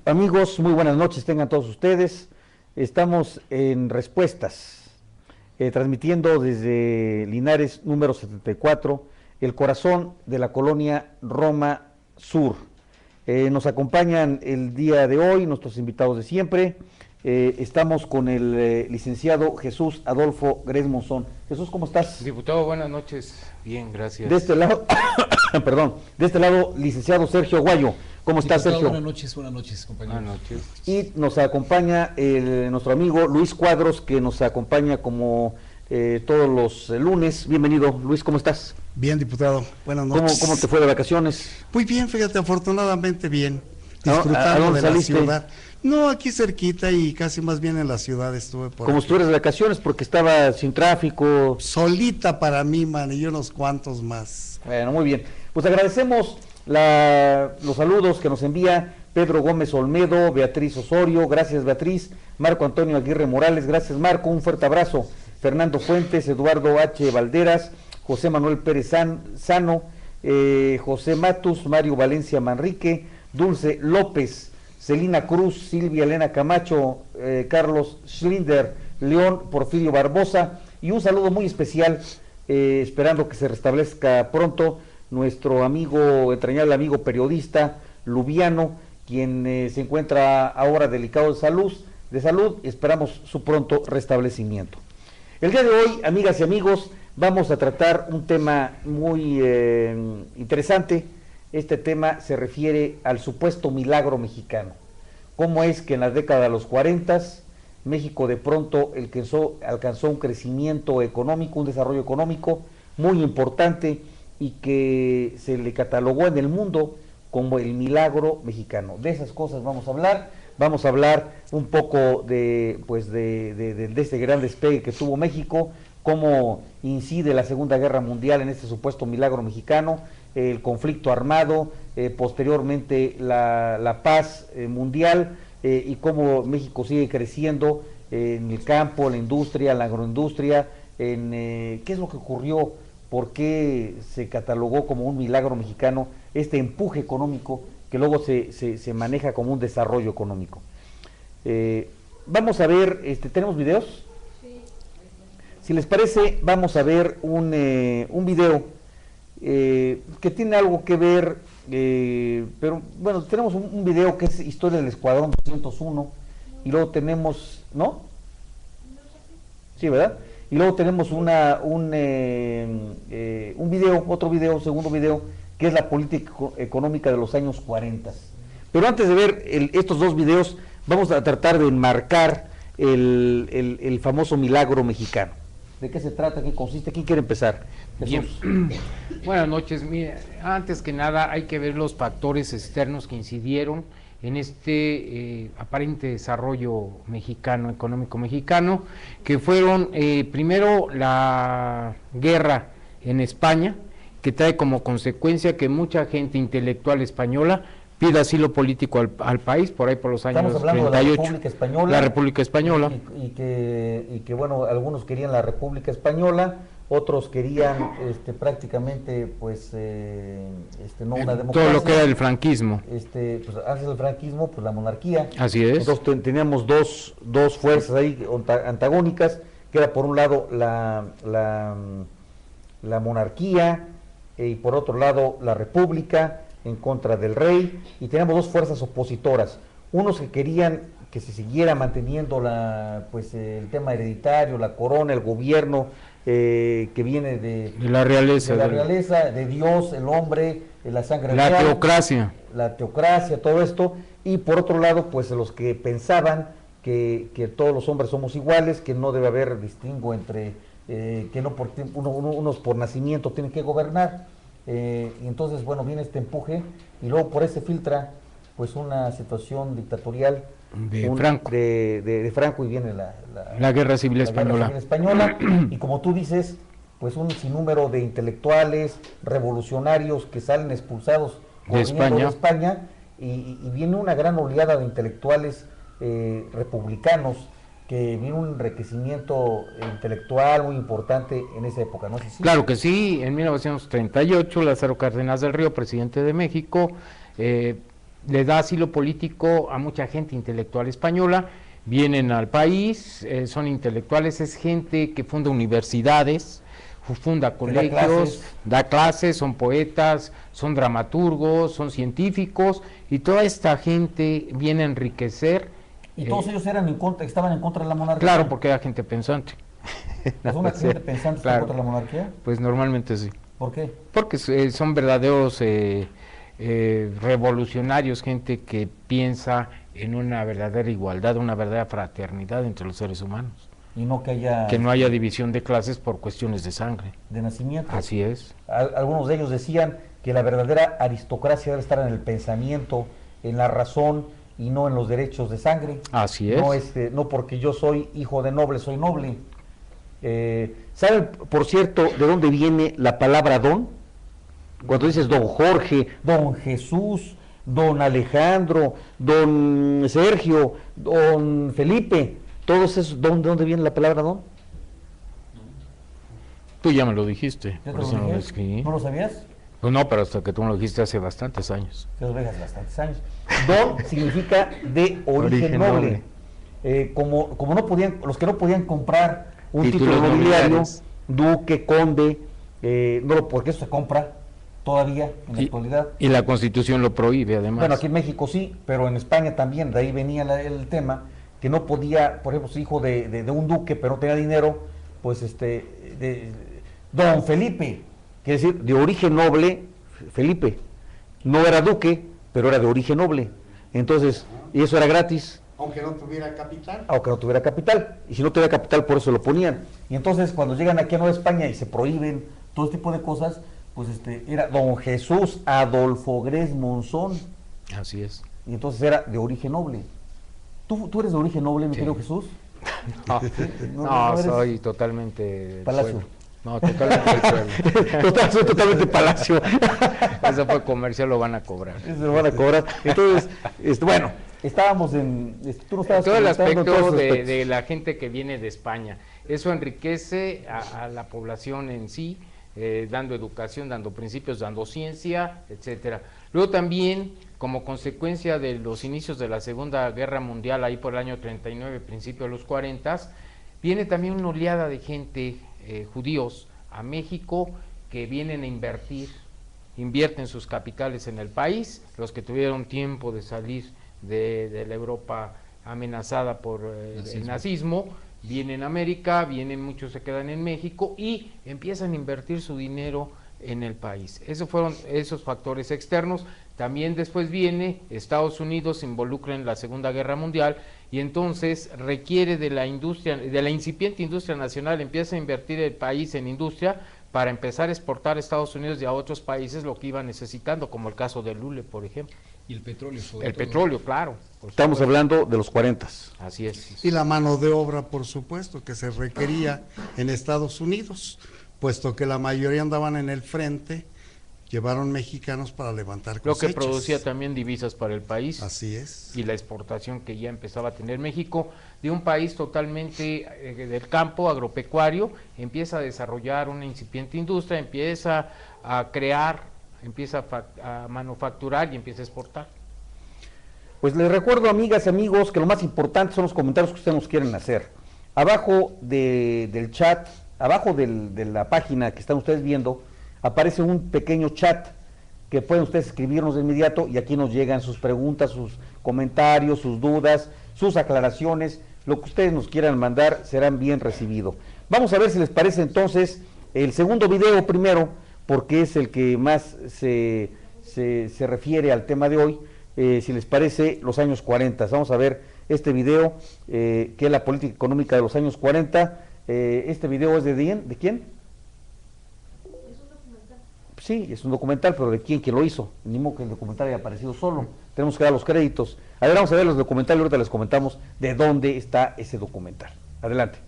Amigos, muy buenas noches, tengan todos ustedes. Estamos en Respuestas, transmitiendo desde Linares número 74, el corazón de la colonia Roma Sur. Nos acompañan el día de hoy nuestros invitados de siempre. Estamos con el licenciado Jesús Adolfo Grez Monzón. Jesús, ¿cómo estás? Diputado, buenas noches. Bien, gracias. De este lado, perdón, de este lado, licenciado Sergio Aguayo. ¿Cómo estás, Sergio? Buenas noches, compañeros. Buenas noches. Y nos acompaña nuestro amigo Luis Cuadros, que nos acompaña como todos los lunes. Bienvenido, Luis, ¿cómo estás? Bien, diputado, buenas noches. ¿Cómo te fue de vacaciones? Muy bien, fíjate, afortunadamente bien. ¿A Disfrutando dónde de la saliste? ciudad. No, aquí cerquita y casi más bien en la ciudad estuve por Como aquí. estuvieras de vacaciones, porque estaba sin tráfico. Solita para mí, man, y unos cuantos más. Bueno, muy bien. Pues agradecemos los saludos que nos envía Pedro Gómez Olmedo, Beatriz Osorio, gracias Beatriz, Marco Antonio Aguirre Morales, gracias Marco, un fuerte abrazo, Fernando Fuentes, Eduardo H. Valderas, José Manuel Pérez Sano, José Matus, Mario Valencia Manrique, Dulce López, Celina Cruz, Silvia Elena Camacho, Carlos Schlinder, León Porfirio Barbosa, y un saludo muy especial, esperando que se restablezca pronto, nuestro amigo, entrañable amigo periodista, Lubiano, quien se encuentra ahora delicado de salud, esperamos su pronto restablecimiento. El día de hoy, amigas y amigos, vamos a tratar un tema muy interesante. Este tema se refiere al supuesto milagro mexicano. Cómo es que en la década de los 40 México de pronto alcanzó un crecimiento económico, un desarrollo económico muy importante y que se le catalogó en el mundo como el milagro mexicano. De esas cosas vamos a hablar un poco de este gran despegue que tuvo México, cómo incide la Segunda Guerra Mundial en este supuesto milagro mexicano, el conflicto armado, posteriormente la paz mundial, y cómo México sigue creciendo en el campo, la industria, la agroindustria, qué es lo que ocurrió, por qué se catalogó como un milagro mexicano este empuje económico que luego se maneja como un desarrollo económico. Vamos a ver, ¿tenemos videos? Si les parece, vamos a ver un video que tiene algo que ver, pero bueno, tenemos un video que es Historia del Escuadrón 201, y luego tenemos, ¿no? Sí, ¿verdad? Y luego tenemos un video, otro video, segundo video, que es la política económica de los años 40. Pero antes de ver estos dos videos, vamos a tratar de enmarcar el famoso milagro mexicano. ¿De qué se trata? ¿Qué consiste? ¿Quién quiere empezar? Bien. Buenas noches. Mira, antes que nada hay que ver los factores externos que incidieron en este aparente desarrollo mexicano, económico mexicano, que fueron primero la guerra en España, que trae como consecuencia que mucha gente intelectual española pide asilo político al país, por ahí por los años 38. Estamos hablando de la República Española. La República Española. Y que bueno, algunos querían la República Española, otros querían prácticamente pues no una democracia. Todo lo que era el franquismo. Pues antes del franquismo, pues la monarquía. Así es. Entonces teníamos dos fuerzas ahí antagónicas, que era por un lado la monarquía, y por otro lado la república en contra del rey, y teníamos dos fuerzas opositoras, unos que querían que se siguiera manteniendo el tema hereditario, la corona, el gobierno que viene de la realeza, de Dios, el hombre, la sangre la real, teocracia, todo esto, y por otro lado pues los que pensaban que todos los hombres somos iguales, que no debe haber distingo entre que no unos por nacimiento tienen que gobernar, y entonces bueno, viene este empuje y luego por ese filtra pues una situación dictatorial de Franco. De Franco, y viene la Guerra Civil Española. Y como tú dices, pues un sinnúmero de intelectuales revolucionarios que salen expulsados de España, y viene una gran oleada de intelectuales republicanos, que viene un enriquecimiento intelectual muy importante en esa época, ¿no? ¿Sí? Claro que sí. En 1938 Lázaro Cárdenas del Río, presidente de México, le da asilo político a mucha gente intelectual española, vienen al país, son intelectuales, es gente que funda universidades, funda colegios, da clases, son poetas, son dramaturgos, son científicos, y toda esta gente viene a enriquecer. Y todos ellos eran estaban en contra de la monarquía. Claro, porque era gente pensante. ¿Es una gente pensante en contra de la monarquía? Pues normalmente sí. ¿Por qué? Porque son verdaderos revolucionarios, gente que piensa en una verdadera igualdad, una verdadera fraternidad entre los seres humanos. Y no que no haya división de clases por cuestiones de sangre. De nacimiento. Así es. Algunos de ellos decían que la verdadera aristocracia debe estar en el pensamiento, en la razón y no en los derechos de sangre. Así es. No porque yo soy hijo de noble, soy noble. ¿Saben, por cierto, de dónde viene la palabra don? Cuando dices don Jorge, don Jesús, don Alejandro, don Sergio, don Felipe, todos esos, ¿de dónde viene la palabra don? Tú ya me lo dijiste, ¿Ya por te eso lo no lo dije? escribí. ¿No lo sabías? Pues no, pero hasta que tú me lo dijiste hace bastantes años. Que lo veas bastantes años. Don significa de origen noble. Como no podían, los que no podían comprar un título nobiliario, duque, conde, porque eso se compra todavía en la actualidad. Y la Constitución lo prohíbe, además. Bueno, aquí en México sí, pero en España también, de ahí venía el tema, que no podía, por ejemplo, si hijo de un duque, pero no tenía dinero, pues don Felipe, quiere decir, de origen noble, Felipe, no era duque, pero era de origen noble, entonces, y eso era gratis. Aunque no tuviera capital. Aunque no tuviera capital, y si no tuviera capital, por eso lo ponían. Y entonces, cuando llegan aquí a Nueva España y se prohíben todo este tipo de cosas, pues era don Jesús Adolfo Gres Monzón. Así es. Y entonces era de origen noble. ¿Tú eres de origen noble, mi querido Jesús? No, no soy totalmente Palacio. No, totalmente del pueblo. Soy totalmente Palacio. Eso fue comercial, lo van a cobrar. Eso lo van a cobrar. Entonces, bueno, estábamos en... Tú no estabas todo el aspecto todos los de la gente que viene de España. Eso enriquece a la población en sí, dando educación, dando principios, dando ciencia, etcétera. Luego también, como consecuencia de los inicios de la Segunda Guerra Mundial, ahí por el año 39, principio de los 40, viene también una oleada de gente, judíos, a México, que vienen a invierten sus capitales en el país, los que tuvieron tiempo de salir de la Europa amenazada por el nazismo, vienen a América, muchos se quedan en México y empiezan a invertir su dinero en el país. Esos fueron esos factores externos. También después viene Estados Unidos, se involucra en la Segunda Guerra Mundial y entonces requiere de la industria, de la incipiente industria nacional, empieza a invertir el país en industria para empezar a exportar a Estados Unidos y a otros países lo que iba necesitando, como el caso de Lule, por ejemplo. Y el petróleo, petróleo, claro. Estamos hablando de los 40. Así es. Y la mano de obra, por supuesto, que se requería en Estados Unidos, puesto que la mayoría andaban en el frente, llevaron mexicanos para levantar cosechas. Lo que producía también divisas para el país. Así es. Y la exportación que ya empezaba a tener México, de un país totalmente del campo agropecuario, empieza a desarrollar una incipiente industria, empieza a crear, empieza a manufacturar y empieza a exportar. Pues les recuerdo, amigas y amigos, que lo más importante son los comentarios que ustedes nos quieren hacer. Abajo del chat, abajo de la página que están ustedes viendo, aparece un pequeño chat que pueden ustedes escribirnos de inmediato y aquí nos llegan sus preguntas, sus comentarios, sus dudas, sus aclaraciones, lo que ustedes nos quieran mandar serán bien recibidos. Vamos a ver si les parece entonces el segundo video primero, porque es el que más se refiere al tema de hoy, si les parece, los años 40. Vamos a ver este video, que es la política económica de los años 40. Este video es ¿de quién? Es un documental. Sí, es un documental, pero ¿de quién lo hizo? Ni modo que el documental haya aparecido solo. Tenemos que dar los créditos. A ver, vamos a ver los documentales, ahorita les comentamos de dónde está ese documental. Adelante.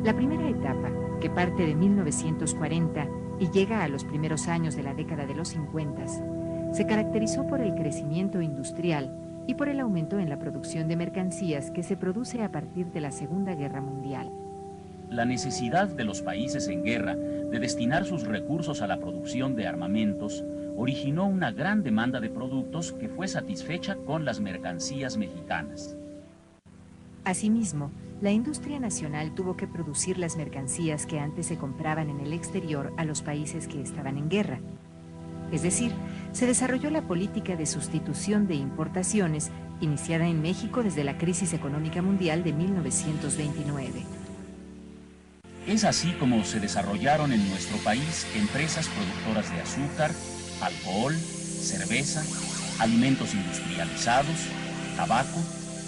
La primera etapa, que parte de 1940 y llega a los primeros años de la década de los 50, se caracterizó por el crecimiento industrial y por el aumento en la producción de mercancías que se produce a partir de la Segunda Guerra Mundial. La necesidad de los países en guerra de destinar sus recursos a la producción de armamentos originó una gran demanda de productos que fue satisfecha con las mercancías mexicanas. Asimismo, la industria nacional tuvo que producir las mercancías que antes se compraban en el exterior a los países que estaban en guerra. Es decir, se desarrolló la política de sustitución de importaciones iniciada en México desde la crisis económica mundial de 1929. Es así como se desarrollaron en nuestro país empresas productoras de azúcar, alcohol, cerveza, alimentos industrializados, tabaco,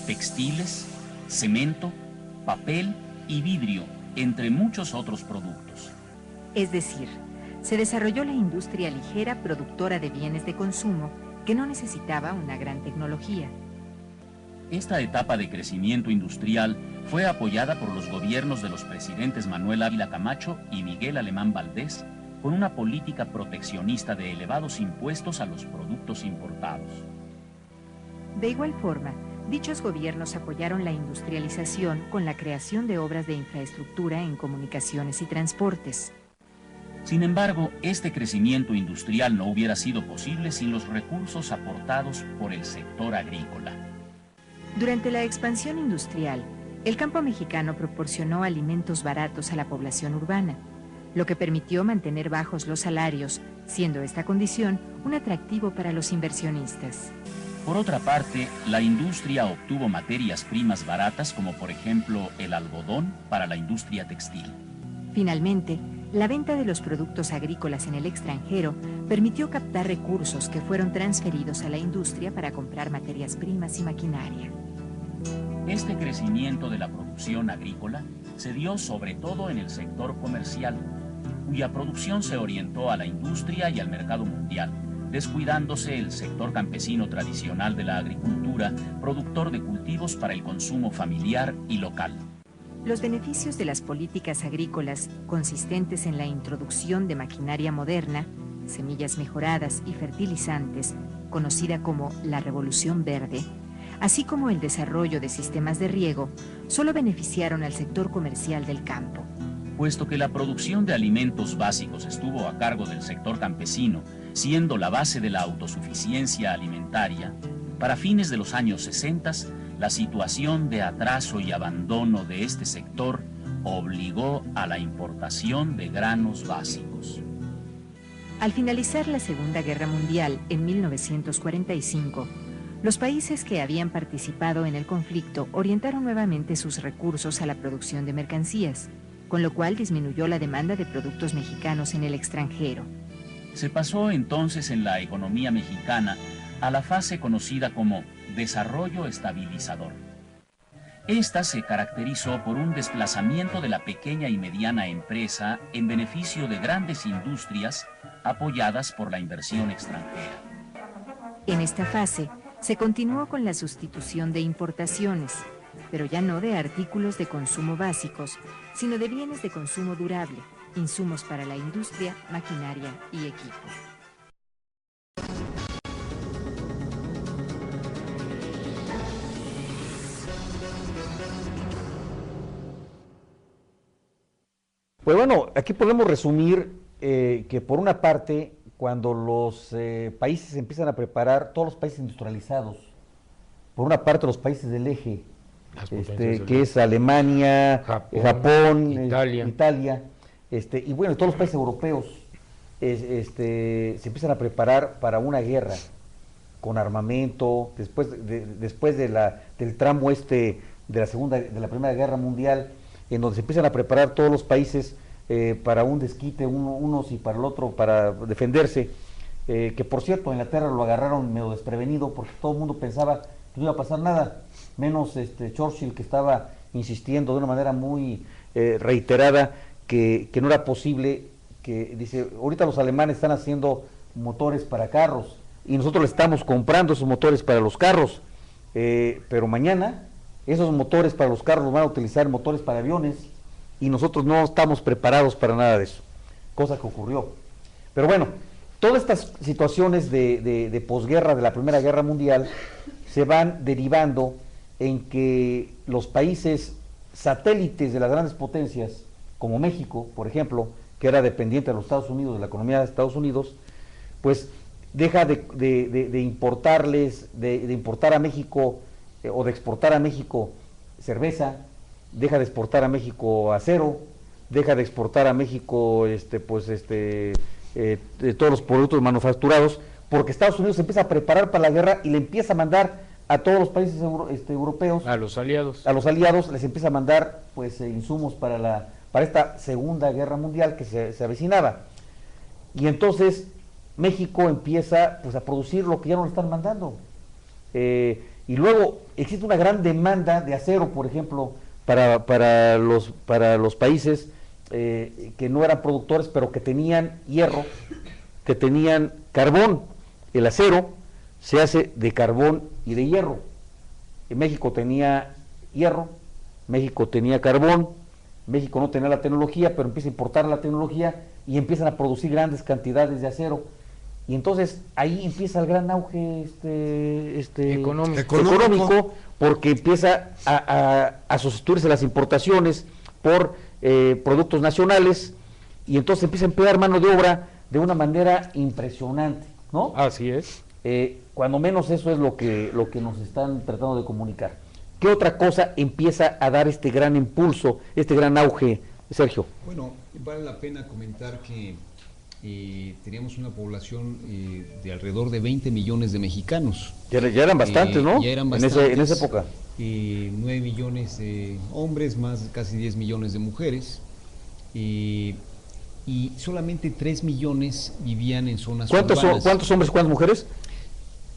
textiles, cemento, papel y vidrio, entre muchos otros productos. Es decir, se desarrolló la industria ligera productora de bienes de consumo que no necesitaba una gran tecnología. Esta etapa de crecimiento industrial fue apoyada por los gobiernos de los presidentes Manuel Ávila Camacho y Miguel Alemán Valdés, con una política proteccionista de elevados impuestos a los productos importados. De igual forma, dichos gobiernos apoyaron la industrialización con la creación de obras de infraestructura en comunicaciones y transportes. Sin embargo, este crecimiento industrial no hubiera sido posible sin los recursos aportados por el sector agrícola. Durante la expansión industrial, el campo mexicano proporcionó alimentos baratos a la población urbana, lo que permitió mantener bajos los salarios, siendo esta condición un atractivo para los inversionistas. Por otra parte, la industria obtuvo materias primas baratas como por ejemplo el algodón para la industria textil. Finalmente, la venta de los productos agrícolas en el extranjero permitió captar recursos que fueron transferidos a la industria para comprar materias primas y maquinaria. Este crecimiento de la producción agrícola se dio sobre todo en el sector comercial, cuya producción se orientó a la industria y al mercado mundial, descuidándose el sector campesino tradicional de la agricultura, productor de cultivos para el consumo familiar y local. Los beneficios de las políticas agrícolas, consistentes en la introducción de maquinaria moderna, semillas mejoradas y fertilizantes, conocida como la Revolución Verde, así como el desarrollo de sistemas de riego, solo beneficiaron al sector comercial del campo. Puesto que la producción de alimentos básicos estuvo a cargo del sector campesino, siendo la base de la autosuficiencia alimentaria, para fines de los años 60, la situación de atraso y abandono de este sector obligó a la importación de granos básicos. Al finalizar la Segunda Guerra Mundial en 1945, los países que habían participado en el conflicto orientaron nuevamente sus recursos a la producción de mercancías, con lo cual disminuyó la demanda de productos mexicanos en el extranjero. Se pasó entonces en la economía mexicana a la fase conocida como desarrollo estabilizador. Esta se caracterizó por un desplazamiento de la pequeña y mediana empresa en beneficio de grandes industrias apoyadas por la inversión extranjera. En esta fase, se continuó con la sustitución de importaciones, pero ya no de artículos de consumo básicos, sino de bienes de consumo durable, insumos para la industria, maquinaria y equipo. Pues bueno, aquí podemos resumir que por una parte, cuando los países empiezan a preparar, todos los países industrializados, por una parte los países del eje, que es Alemania, Japón, Italia, y bueno, todos los países europeos se empiezan a preparar para una guerra con armamento, después del tramo de la Primera Guerra Mundial, en donde se empiezan a preparar todos los países para un desquite, unos y para el otro, para defenderse, que por cierto, en Inglaterra lo agarraron medio desprevenido, porque todo el mundo pensaba que no iba a pasar nada, menos Churchill, que estaba insistiendo de una manera muy reiterada que no era posible, que dice, ahorita los alemanes están haciendo motores para carros, y nosotros le estamos comprando esos motores para los carros, pero mañana esos motores para los carros los van a utilizar motores para aviones, y nosotros no estamos preparados para nada de eso, cosa que ocurrió. Pero bueno, todas estas situaciones de posguerra, de la Primera Guerra Mundial, se van derivando en que los países satélites de las grandes potencias, como México, por ejemplo, que era dependiente de los Estados Unidos, de la economía de Estados Unidos, pues deja de importarles, de importar a México, o de exportar a México cerveza, deja de exportar a México acero, deja de exportar a México todos los productos manufacturados, porque Estados Unidos se empieza a preparar para la guerra y le empieza a mandar a todos los países europeos, A los aliados. les empieza a mandar pues insumos para esta Segunda Guerra Mundial que se avecinaba. Y entonces México empieza pues a producir lo que ya no le están mandando. Y luego existe una gran demanda de acero, por ejemplo, para los países que no eran productores, pero que tenían hierro, que tenían carbón. El acero se hace de carbón y de hierro. México tenía hierro, México tenía carbón, México no tenía la tecnología, pero empieza a importar la tecnología y empiezan a producir grandes cantidades de acero. Y entonces ahí empieza el gran auge económico, porque empieza a sustituirse las importaciones por productos nacionales, y entonces empieza a emplear mano de obra de una manera impresionante, ¿no? Así es. Cuando menos eso es lo que nos están tratando de comunicar. ¿Qué otra cosa empieza a dar este gran impulso, este gran auge, Sergio? Bueno, vale la pena comentar que teníamos una población de alrededor de 20 millones de mexicanos. Ya eran bastantes, ¿no? Ya eran bastantes. En esa época. 9 millones de hombres, más casi 10 millones de mujeres. Y solamente 3 millones vivían en zonas urbanas. ¿Cuántos hombres y cuántas mujeres?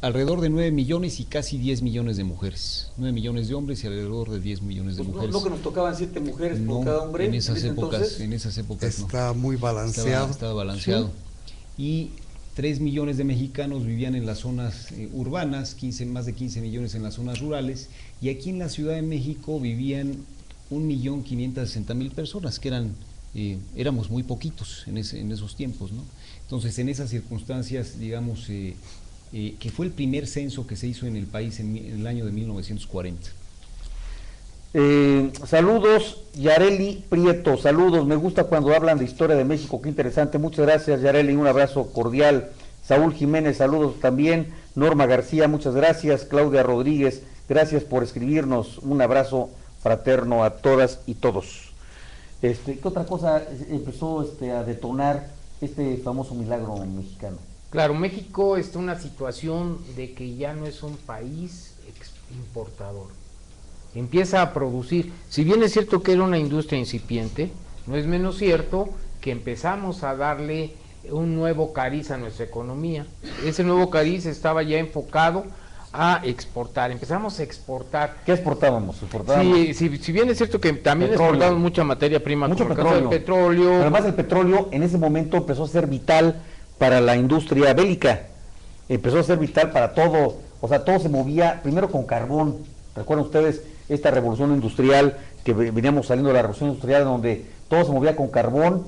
Alrededor de 9 millones y casi 10 millones de mujeres. 9 millones de hombres y alrededor de 10 millones de mujeres. No que nos tocaban 7 mujeres por cada hombre. En esas épocas está muy balanceado. Estaba balanceado. Sí. Y 3 millones de mexicanos vivían en las zonas urbanas, más de 15 millones en las zonas rurales, y aquí en la Ciudad de México vivían 1.560.000 personas, que éramos muy poquitos en esos tiempos, ¿no? Entonces, en esas circunstancias, digamos, que fue el primer censo que se hizo en el país en el año de 1940. Saludos, Yareli Prieto, saludos, me gusta cuando hablan de historia de México, qué interesante, muchas gracias Yareli, un abrazo cordial. Saúl Jiménez, saludos también. Norma García, muchas gracias. Claudia Rodríguez, gracias por escribirnos, un abrazo fraterno a todas y todos. ¿Qué otra cosa empezó a detonar este famoso milagro mexicano? Claro, México está en una situación de que ya no es un país importador. Empieza a producir, si bien es cierto que era una industria incipiente, no es menos cierto que empezamos a darle un nuevo cariz a nuestra economía. Ese nuevo cariz estaba ya enfocado a exportar, empezamos a exportar. ¿Qué exportábamos? Sí, si bien es cierto que también exportamos mucha materia prima, mucho petróleo. Pero además el petróleo en ese momento empezó a ser vital para la industria bélica, empezó a ser vital para todo, o sea, todo se movía primero con carbón. ¿Recuerdan ustedes esta revolución industrial, que veníamos saliendo de la revolución industrial, donde todo se movía con carbón,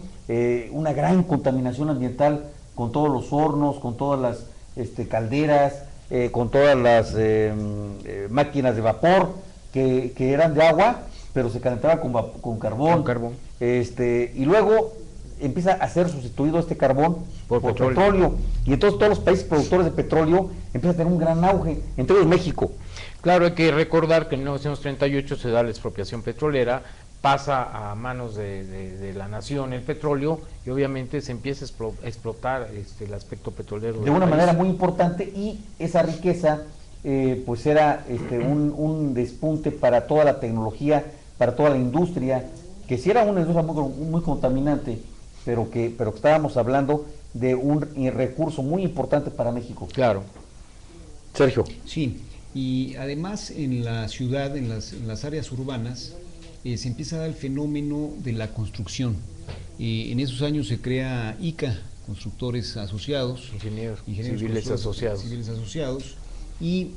una gran contaminación ambiental con todos los hornos, con todas las calderas, con todas las máquinas de vapor que eran de agua, pero se calentaban con carbón. Y luego empieza a ser sustituido este carbón por petróleo. Y entonces todos los países productores de petróleo empiezan a tener un gran auge, entre ellos México. Claro, hay que recordar que en 1938 se da la expropiación petrolera, pasa a manos de la nación el petróleo y obviamente se empieza a explotar el aspecto petrolero. De una manera muy importante, y esa riqueza pues era un despunte para toda la tecnología, para toda la industria, que sí era una industria muy contaminante, pero que estábamos hablando de un recurso muy importante para México. Claro. Sergio. Sí, y además en la ciudad, en las áreas urbanas, se empieza a dar el fenómeno de la construcción. En esos años se crea ICA, Constructores Asociados, Ingenieros Civiles Asociados, y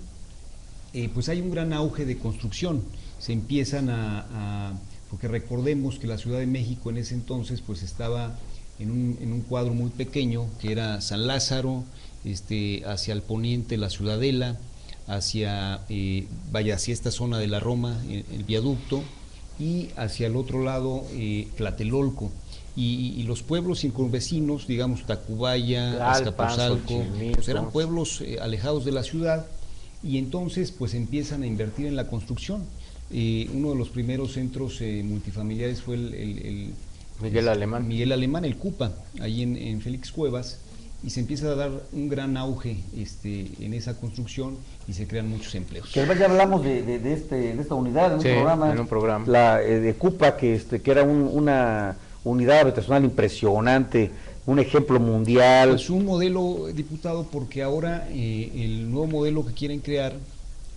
pues hay un gran auge de construcción. Se empiezan a porque recordemos que la Ciudad de México en ese entonces pues estaba en un cuadro muy pequeño, que era San Lázaro, hacia el poniente la Ciudadela, hacia esta zona de la Roma, el viaducto, y hacia el otro lado Tlatelolco, y los pueblos circunvecinos, digamos Tacubaya, Azcapotzalco, pues eran pueblos alejados de la ciudad, y entonces pues empiezan a invertir en la construcción. Uno de los primeros centros multifamiliares fue el Miguel Alemán, el CUPA, ahí en Félix Cuevas, y se empieza a dar un gran auge en esa construcción y se crean muchos empleos. Que además ya hablamos de esta unidad en un programa, la de CUPA, que era una unidad habitacional impresionante, un ejemplo mundial. Pues un modelo, diputado, porque ahora el nuevo modelo que quieren crear,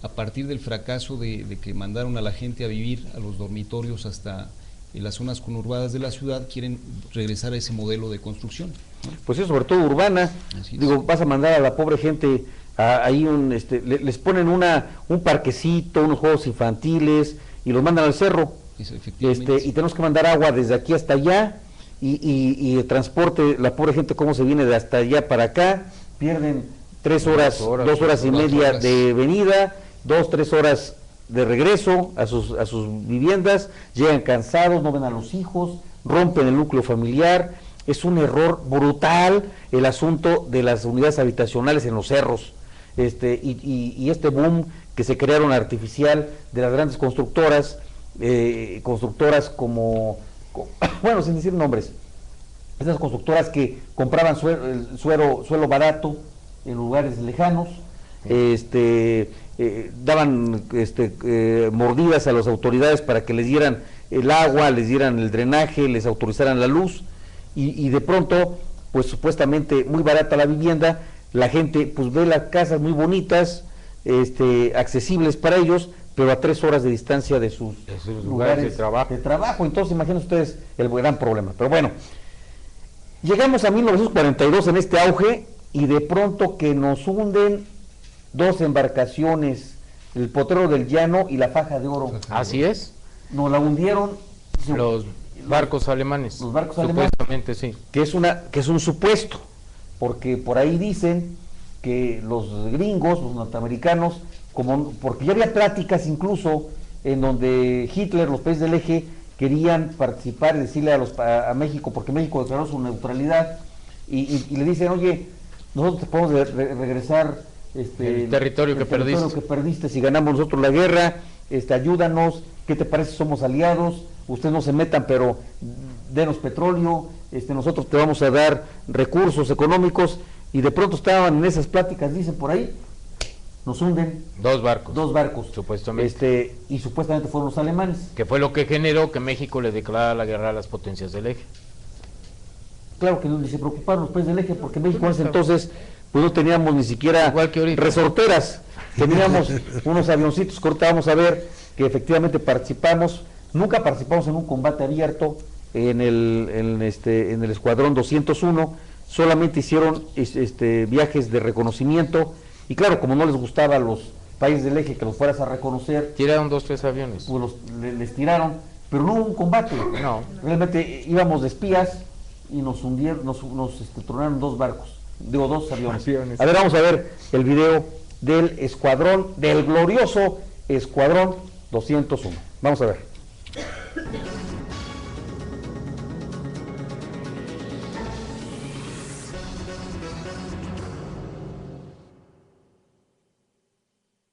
a partir del fracaso de que mandaron a la gente a vivir a los dormitorios hasta en las zonas conurbadas de la ciudad, quieren regresar a ese modelo de construcción, ¿no? Pues sí, sobre todo urbana. Digo, vas a mandar a la pobre gente ahí les ponen un parquecito, unos juegos infantiles y los mandan al cerro. Eso, efectivamente. Y tenemos que mandar agua desde aquí hasta allá y el transporte, la pobre gente cómo se viene de hasta allá para acá, pierden 2 horas y media de venida, 3 horas de regreso a sus viviendas, llegan cansados, no ven a los hijos, rompen el núcleo familiar. Es un error brutal el asunto de las unidades habitacionales en los cerros, y este boom que se crearon artificial de las grandes constructoras como bueno, sin decir nombres, esas constructoras que compraban suelo barato en lugares lejanos, daban mordidas a las autoridades para que les dieran el agua, les dieran el drenaje, les autorizaran la luz, y de pronto, pues supuestamente muy barata la vivienda, la gente pues ve las casas muy bonitas, accesibles para ellos, pero a 3 horas de distancia de sus lugares de trabajo. Entonces imaginen ustedes el gran problema. Pero bueno, llegamos a 1942 en este auge, y de pronto que nos hunden 2 embarcaciones, el Potrero del Llano y la Faja de Oro. Así es. Nos la hundieron los barcos alemanes. Los barcos alemanes. Supuestamente, sí. Que es un supuesto, porque por ahí dicen que los gringos, los norteamericanos, porque ya había pláticas incluso en donde Hitler, los países del eje, querían participar y decirle a México, porque México declaró su neutralidad, y le dicen, oye, nosotros te podemos regresar el territorio que perdiste si ganamos nosotros la guerra, ayúdanos, ¿qué te parece? Somos aliados, ustedes no se metan, pero denos petróleo, nosotros te vamos a dar recursos económicos, y de pronto estaban en esas pláticas, dicen por ahí, nos hunden 2 barcos, supuestamente, y supuestamente fueron los alemanes, que fue lo que generó que México le declarara la guerra a las potencias del eje. Claro que ni se preocuparon los países del eje, porque México en ese entonces pues no teníamos ni siquiera resorteras, teníamos unos avioncitos que ahorita vamos a ver que efectivamente participamos. Nunca participamos en un combate abierto en el escuadrón 201, solamente hicieron viajes de reconocimiento, y claro, como no les gustaba a los países del eje que los fueras a reconocer, tiraron 2, 3 aviones, pues les tiraron, pero no hubo un combate. No, realmente íbamos de espías y nos hundieron, nos tronaron 2 aviones. A ver, vamos a ver el video del escuadrón, del glorioso escuadrón 201. Vamos a ver.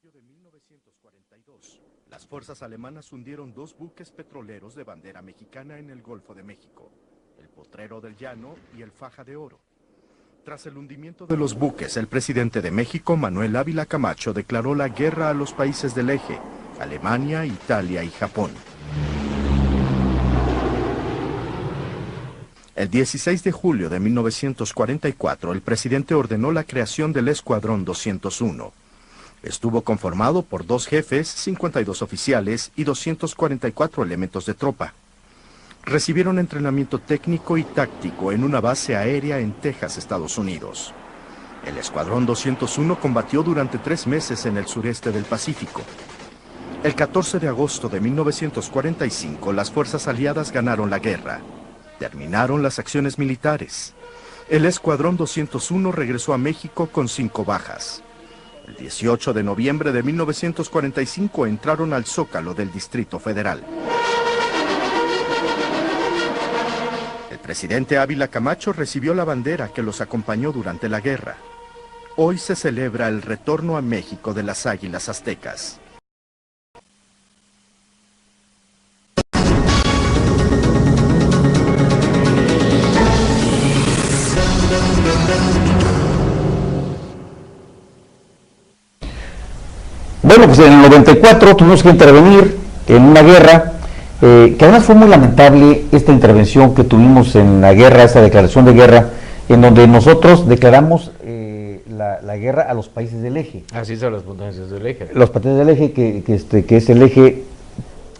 De 1942, las fuerzas alemanas hundieron 2 buques petroleros de bandera mexicana en el Golfo de México, el Potrero del Llano y el Faja de Oro. Tras el hundimiento de los buques, el presidente de México, Manuel Ávila Camacho, declaró la guerra a los países del eje, Alemania, Italia y Japón. El 16 de julio de 1944, el presidente ordenó la creación del Escuadrón 201. Estuvo conformado por 2 jefes, 52 oficiales y 244 elementos de tropa. Recibieron entrenamiento técnico y táctico en una base aérea en Texas, Estados Unidos. El Escuadrón 201 combatió durante 3 meses en el sureste del Pacífico. El 14 de agosto de 1945, las fuerzas aliadas ganaron la guerra. Terminaron las acciones militares. El Escuadrón 201 regresó a México con 5 bajas. El 18 de noviembre de 1945 entraron al Zócalo del Distrito Federal. El presidente Ávila Camacho recibió la bandera que los acompañó durante la guerra. Hoy se celebra el retorno a México de las Águilas Aztecas. Bueno, pues en el 94 tuvimos que intervenir en una guerra, que además fue muy lamentable esta intervención que tuvimos en la guerra, esa declaración de guerra, en donde nosotros declaramos la guerra a los países del eje. Así son las potencias del eje. Los países del eje, que es el eje...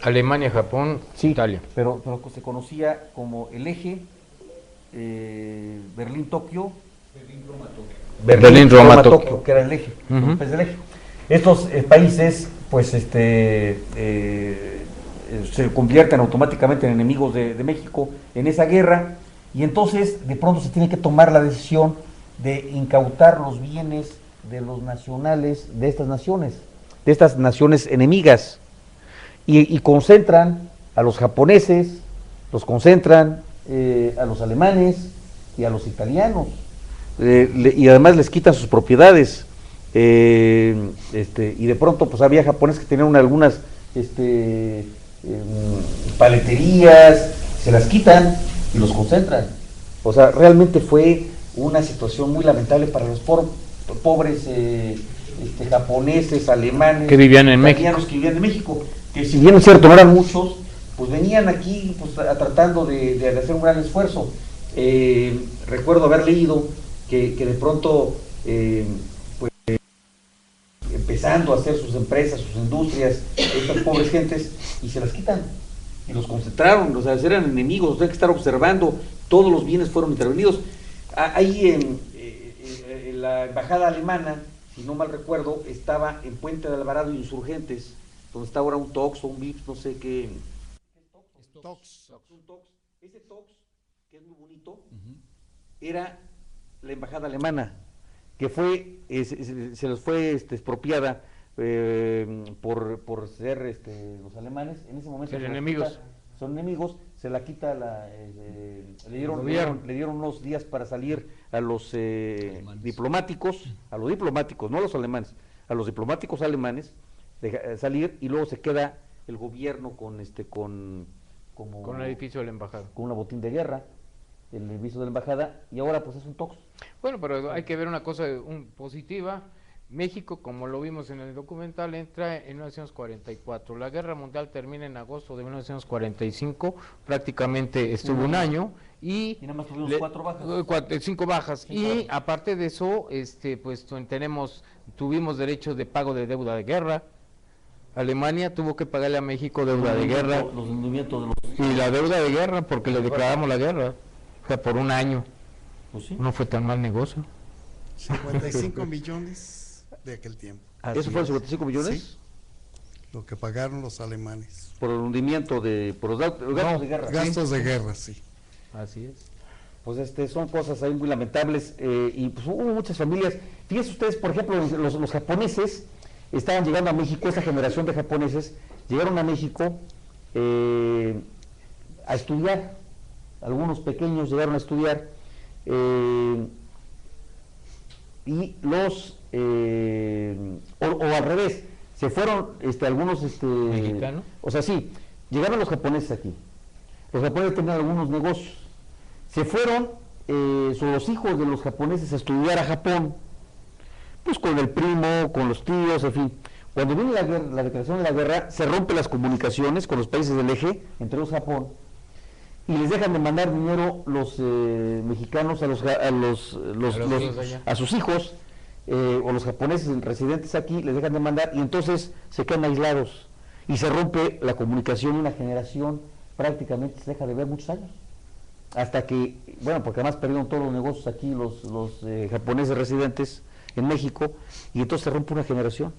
Alemania, Japón, sí, Italia. Pero se conocía como el eje Berlín-Tokio. Berlín-Roma-Tokio, que era el eje, los países del eje. Estos países, pues, se convierten automáticamente en enemigos de México en esa guerra, y entonces de pronto se tiene que tomar la decisión de incautar los bienes de los nacionales de estas naciones enemigas, y concentran a los japoneses, los concentran a los alemanes y a los italianos, y además les quitan sus propiedades. Y de pronto pues había japoneses que tenían algunas paleterías, se las quitan y los concentran. O sea, realmente fue una situación muy lamentable para los pobres japoneses, alemanes, que vivían en México, que vivían en México, que si bien es cierto no eran muchos, pues venían aquí pues tratando de hacer un gran esfuerzo. Recuerdo haber leído que de pronto empezando a hacer sus empresas, sus industrias, estas pobres gentes, y se las quitan, y los concentraron, o sea, eran enemigos, hay que estar observando, todos los bienes fueron intervenidos. Ahí en la embajada alemana, si no mal recuerdo, estaba en Puente de Alvarado y Insurgentes, donde está ahora un Tox o un Vips, no sé qué. Tox. Un Tox. Ese Tox, que es muy bonito, era la embajada alemana, que fue se les fue expropiada por ser los alemanes. En ese momento ser enemigos. Son enemigos, se la quita le dieron unos días para salir a los diplomáticos, no a los alemanes, a los diplomáticos alemanes, salir, y luego se queda el gobierno con el edificio de la embajada, con una botín de guerra, el edificio de la embajada, y ahora pues es un Tox. Bueno, pero hay que ver una cosa positiva. México, como lo vimos en el documental, entra en 1944. La Guerra Mundial termina en agosto de 1945, prácticamente estuvo un año, y nada más tuvimos 5 bajas. Y aparte de eso, pues tuvimos derechos de pago de deuda de guerra. Alemania tuvo que pagarle a México deuda de guerra. Los hundimientos y la deuda de guerra, porque le declaramos la guerra, o sea, por un año. Pues sí. No fue tan mal negocio. 55 millones de aquel tiempo. ¿Eso fueron 55 millones? Sí, lo que pagaron los alemanes. Por el hundimiento por los gastos de guerra. Gastos de guerra, sí. Así es. Pues son cosas ahí muy lamentables, y pues hubo muchas familias. Fíjense ustedes, por ejemplo, los japoneses estaban llegando a México, esta generación de japoneses llegaron a México a estudiar. Algunos pequeños llegaron a estudiar, y los o al revés, se fueron algunos ¿mexicanos? O sea, sí, llegaron los japoneses aquí. Los japoneses tenían algunos negocios. Se fueron son los hijos de los japoneses a estudiar a Japón, pues con el primo, con los tíos, en fin. Cuando viene la declaración de la guerra, se rompen las comunicaciones con los países del eje, entre los Japón, y les dejan de mandar dinero los mexicanos a sus hijos, o los japoneses residentes aquí, les dejan de mandar, y entonces se quedan aislados, y se rompe la comunicación, una generación prácticamente se deja de ver muchos años, hasta que, bueno, porque además perdieron todos los negocios aquí los japoneses residentes en México, y entonces se rompe una generación.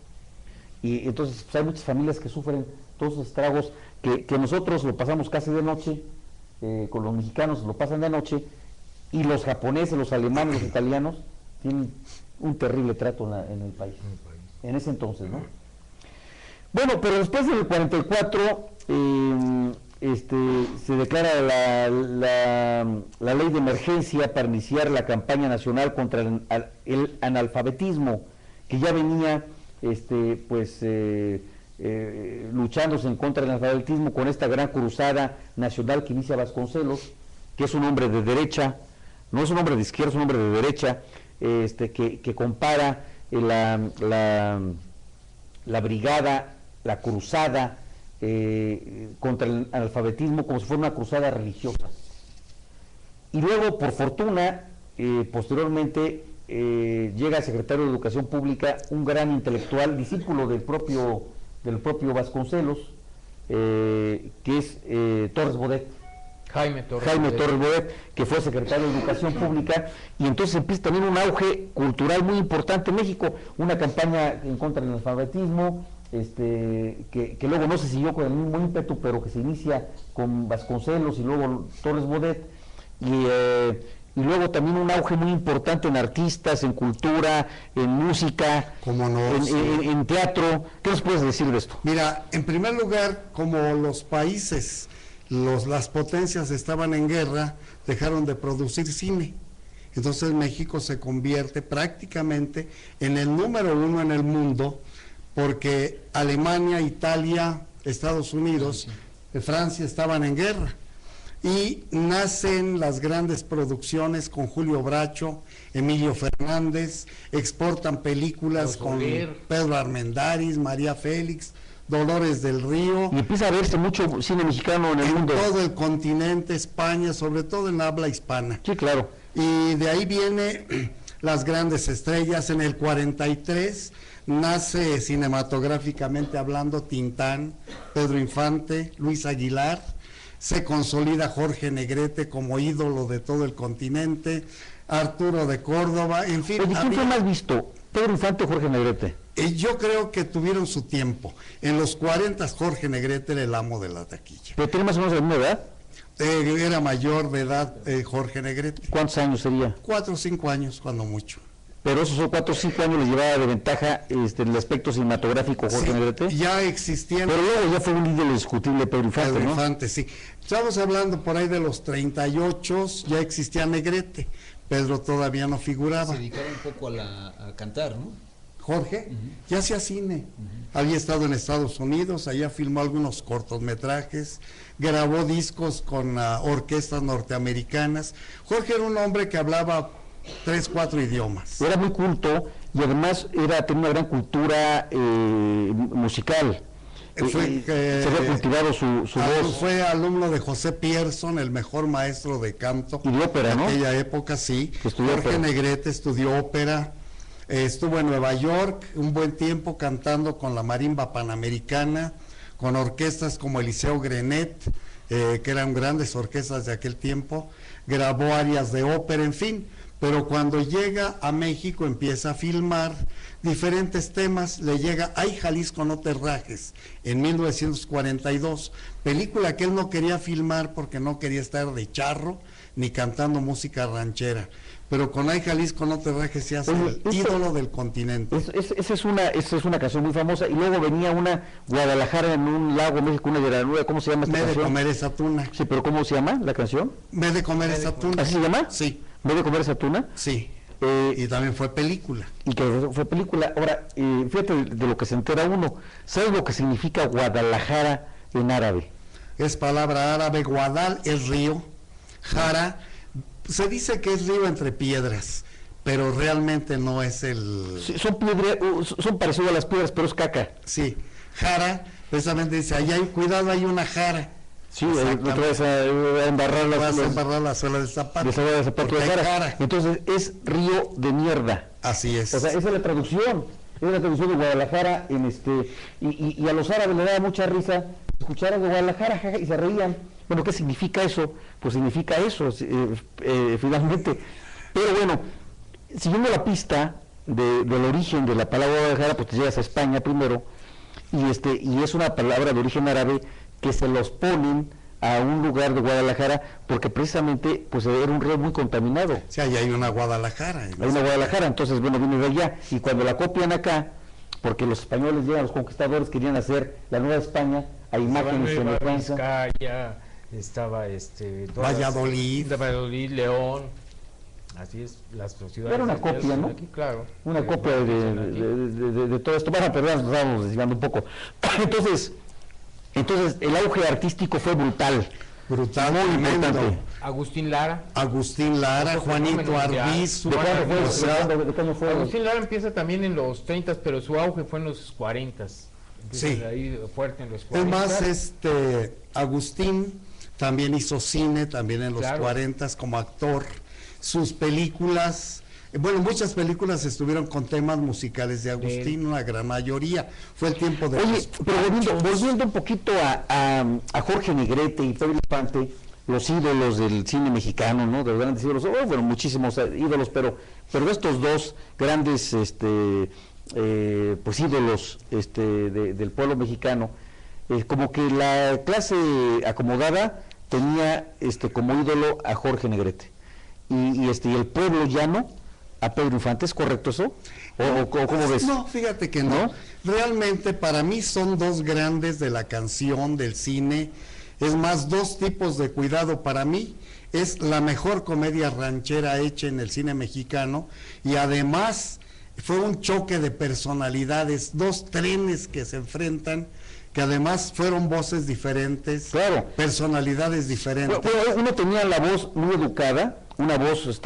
Y entonces pues, hay muchas familias que sufren todos esos estragos que nosotros lo pasamos casi de noche, con los mexicanos lo pasan de noche, y los japoneses, los alemanes, los italianos tienen un terrible trato en el país, en ese entonces, ¿no? Bueno, pero después del 44 se declara la ley de emergencia para iniciar la campaña nacional contra el analfabetismo, que ya venía luchándose en contra del analfabetismo con esta gran cruzada nacional que inicia Vasconcelos, que es un hombre de derecha, no es un hombre de izquierda, es un hombre de derecha, que compara la brigada, la cruzada contra el analfabetismo como si fuera una cruzada religiosa. Y luego, por fortuna, posteriormente llega el secretario de Educación Pública, un gran intelectual, discípulo del propio Vasconcelos, que es Torres Bodet. Jaime Torres Bodet, que fue secretario de Educación Pública, y entonces empieza también un auge cultural muy importante en México, una campaña en contra del analfabetismo, que luego no se siguió con el mismo ímpetu, pero que se inicia con Vasconcelos y luego Torres Bodet, y luego también un auge muy importante en artistas, en cultura, en música, en teatro. ¿Qué nos puedes decir de esto? Mira, en primer lugar, como los países, las potencias estaban en guerra, dejaron de producir cine. Entonces México se convierte prácticamente en el número 1 en el mundo, porque Alemania, Italia, Estados Unidos, Francia estaban en guerra. Y nacen las grandes producciones con Julio Bracho, Emilio Fernández, exportan películas con Pedro Armendáriz, María Félix, Dolores del Río. Y empieza a verse mucho cine mexicano en el mundo. En todo el continente, España, sobre todo en habla hispana. Sí, claro. Y de ahí viene las grandes estrellas. En el 43 nace cinematográficamente hablando Tintán, Pedro Infante, Luis Aguilar. Se consolida Jorge Negrete como ídolo de todo el continente, Arturo de Córdoba, en fin. Oye, ¿quién fue más visto, Pedro Infante o Jorge Negrete? Yo creo que tuvieron su tiempo. En los 40 Jorge Negrete era el amo de la taquilla. ¿Pero tiene más o menos la misma edad? Era mayor de edad Jorge Negrete. ¿Cuántos años sería? 4 o 5 años, cuando mucho. Pero esos 4 o 5 años les llevaba de ventaja el aspecto cinematográfico Jorge Negrete. Ya existían. Pero luego ya fue un ídolo indiscutible Pedro Infante, Pedro Infante, sí. Estamos hablando por ahí de los 38, ya existía Negrete. Pedro todavía no figuraba. Se dedicaba un poco a cantar, ¿no? Jorge ya hacía cine. Había estado en Estados Unidos, allá filmó algunos cortometrajes, grabó discos con orquestas norteamericanas. Jorge era un hombre que hablaba 3, 4 idiomas. Era muy culto y además tenía una gran cultura musical. Se había cultivado su voz. Fue alumno de José Pierson, el mejor maestro de canto. Y de ópera, ¿no? En aquella época, sí. Jorge Negrete estudió ópera. Estuvo en Nueva York un buen tiempo cantando con la Marimba Panamericana, con orquestas como Eliseo Grenet, que eran grandes orquestas de aquel tiempo. Grabó arias de ópera, en fin. Pero cuando llega a México empieza a filmar diferentes temas, le llega Ay Jalisco no te rajes, en 1942, película que él no quería filmar porque no quería estar de charro ni cantando música ranchera, pero con Ay Jalisco no te rajes se hace el ídolo del continente. Esa es una canción muy famosa, y luego venía una Guadalajara en un lago México, una Llaranueva, ¿cómo se llama esta canción? Me de comer esa tuna. Sí, pero ¿cómo se llama la canción? Me de comer esa tuna. ¿Así se llama? Sí. ¿Me de comer esa tuna? Sí. Y también fue película. Y que fue película. Ahora, fíjate de lo que se entera uno. ¿Sabes lo que significa Guadalajara en árabe? Es palabra árabe. Guadal es río. Jara, se dice que es río entre piedras, pero realmente no es el... Sí, son parecidos a las piedras, pero es caca. Sí. Jara, precisamente dice, allá hay cuidado, hay una jara. Sí, no te vas a embarrar la suela del zapato. De zapato de jara. Entonces es río de mierda. Así es. O sea, esa es la traducción. Es la traducción de Guadalajara y a los árabes les daba mucha risa escuchar a Guadalajara, jaja, y se reían. Bueno, ¿qué significa eso? Pues significa eso, finalmente. Pero bueno, siguiendo la pista del origen de la palabra Guadalajara, pues te llegas a España primero, y es una palabra de origen árabe que se los ponen a un lugar de Guadalajara porque precisamente pues era un río muy contaminado. Sí, ahí hay una Guadalajara. Hay una Guadalajara, entonces bueno, viene de allá, y cuando la copian acá, porque los españoles llegan, los conquistadores querían hacer la Nueva España a imagen y semejanza. Vizcaya, estaba Valladolid, León, así es, las ciudades. Era una copia, ¿no? Aquí, claro. Una copia de todo esto. Bueno, perdón, nos estábamos desviando un poco. Entonces el auge artístico fue brutal. Brutal, muy tremendo. importante. Agustín Lara, Juanito Arbiz. ¿De qué año fue? Agustín Lara empieza también en los 30, pero su auge fue en los 40. Sí. Ahí fuerte en los 40. Es más, Agustín también hizo cine, también en los 40 como actor. Sus películas, muchas películas estuvieron con temas musicales de Agustín, una gran mayoría. Fue el tiempo de... Oye, pero volviendo un poquito a Jorge Negrete y Pedro Infante, los ídolos del cine mexicano, ¿no? De los grandes ídolos, muchísimos ídolos, pero estos dos grandes pues ídolos del pueblo mexicano, como que la clase acomodada tenía como ídolo a Jorge Negrete y el pueblo llano a Pedro Infante. ¿Es correcto eso? ¿O cómo ves? No, fíjate que no. Realmente para mí son dos grandes de la canción, del cine. Es más, dos tipos de cuidado. Para mí es la mejor comedia ranchera hecha en el cine mexicano, y además fue un choque de personalidades, dos trenes que se enfrentan, que además fueron voces diferentes, claro, personalidades diferentes. Uno tenía la voz muy educada, una voz,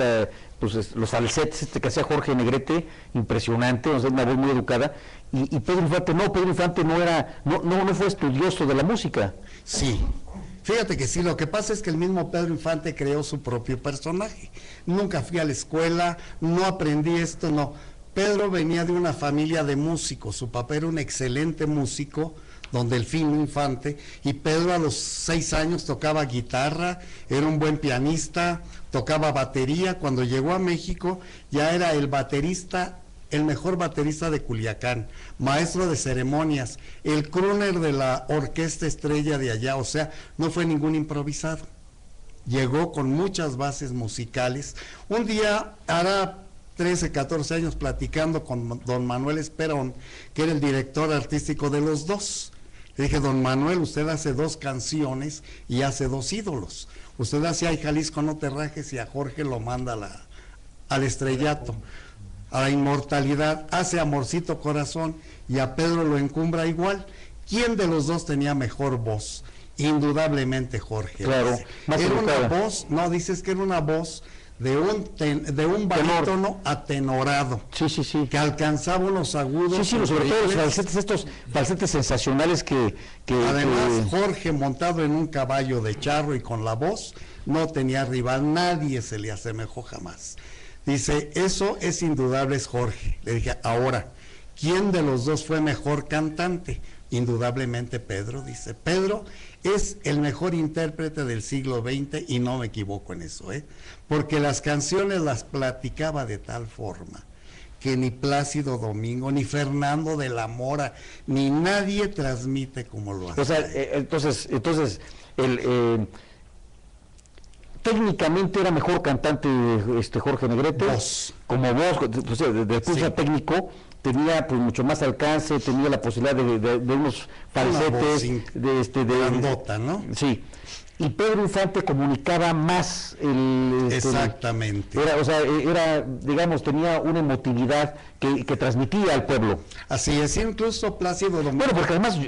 pues los falsetes que hacía Jorge Negrete, impresionante, una voz muy educada, y Pedro Infante no fue estudioso de la música. Sí, fíjate que sí, lo que pasa es que el mismo Pedro Infante creó su propio personaje. Nunca fui a la escuela, no aprendí esto, no. Pedro venía de una familia de músicos, su papá era un excelente músico, don Delfino Infante, y Pedro a los 6 años tocaba guitarra, era un buen pianista, tocaba batería. Cuando llegó a México ya era el mejor baterista de Culiacán, maestro de ceremonias, el crooner de la orquesta estrella de allá, o sea, no fue ningún improvisado. Llegó con muchas bases musicales. Un día, hará 13, 14 años, platicando con don Manuel Esperón, que era el director artístico de los dos. Le dije, don Manuel, usted hace 2 canciones y hace 2 ídolos. Usted hace Ay Jalisco no te rajes y a Jorge lo manda al estrellato, a la inmortalidad. Hace Amorcito Corazón y a Pedro lo encumbra igual. ¿Quién de los dos tenía mejor voz? Indudablemente Jorge. Claro, más era educada. una voz, no, dices que era una voz de un barítono atenorado. Sí. Que alcanzaba unos agudos. Sí, sobre todo los falsetes, estos falsetes sensacionales que además Jorge, montado en un caballo de charro y con la voz, no tenía rival, nadie se le asemejó jamás. Dice, eso es indudable, es Jorge. Le dije, ahora, ¿quién de los dos fue mejor cantante? Indudablemente Pedro, dice. Pedro es el mejor intérprete del siglo XX y no me equivoco en eso, porque las canciones las platicaba de tal forma que ni Plácido Domingo, ni Fernando de la Mora, ni nadie transmite como lo hace. O sea, entonces técnicamente era mejor cantante Jorge Negrete. Como voz, desde el punto de vista técnico, tenía pues mucho más alcance, tenía la posibilidad de unos falsetes, grandota, ¿no? Sí. Y Pedro Infante comunicaba más exactamente. Digamos, tenía una emotividad que transmitía al pueblo. Así es, incluso Plácido Domingo. Bueno, porque además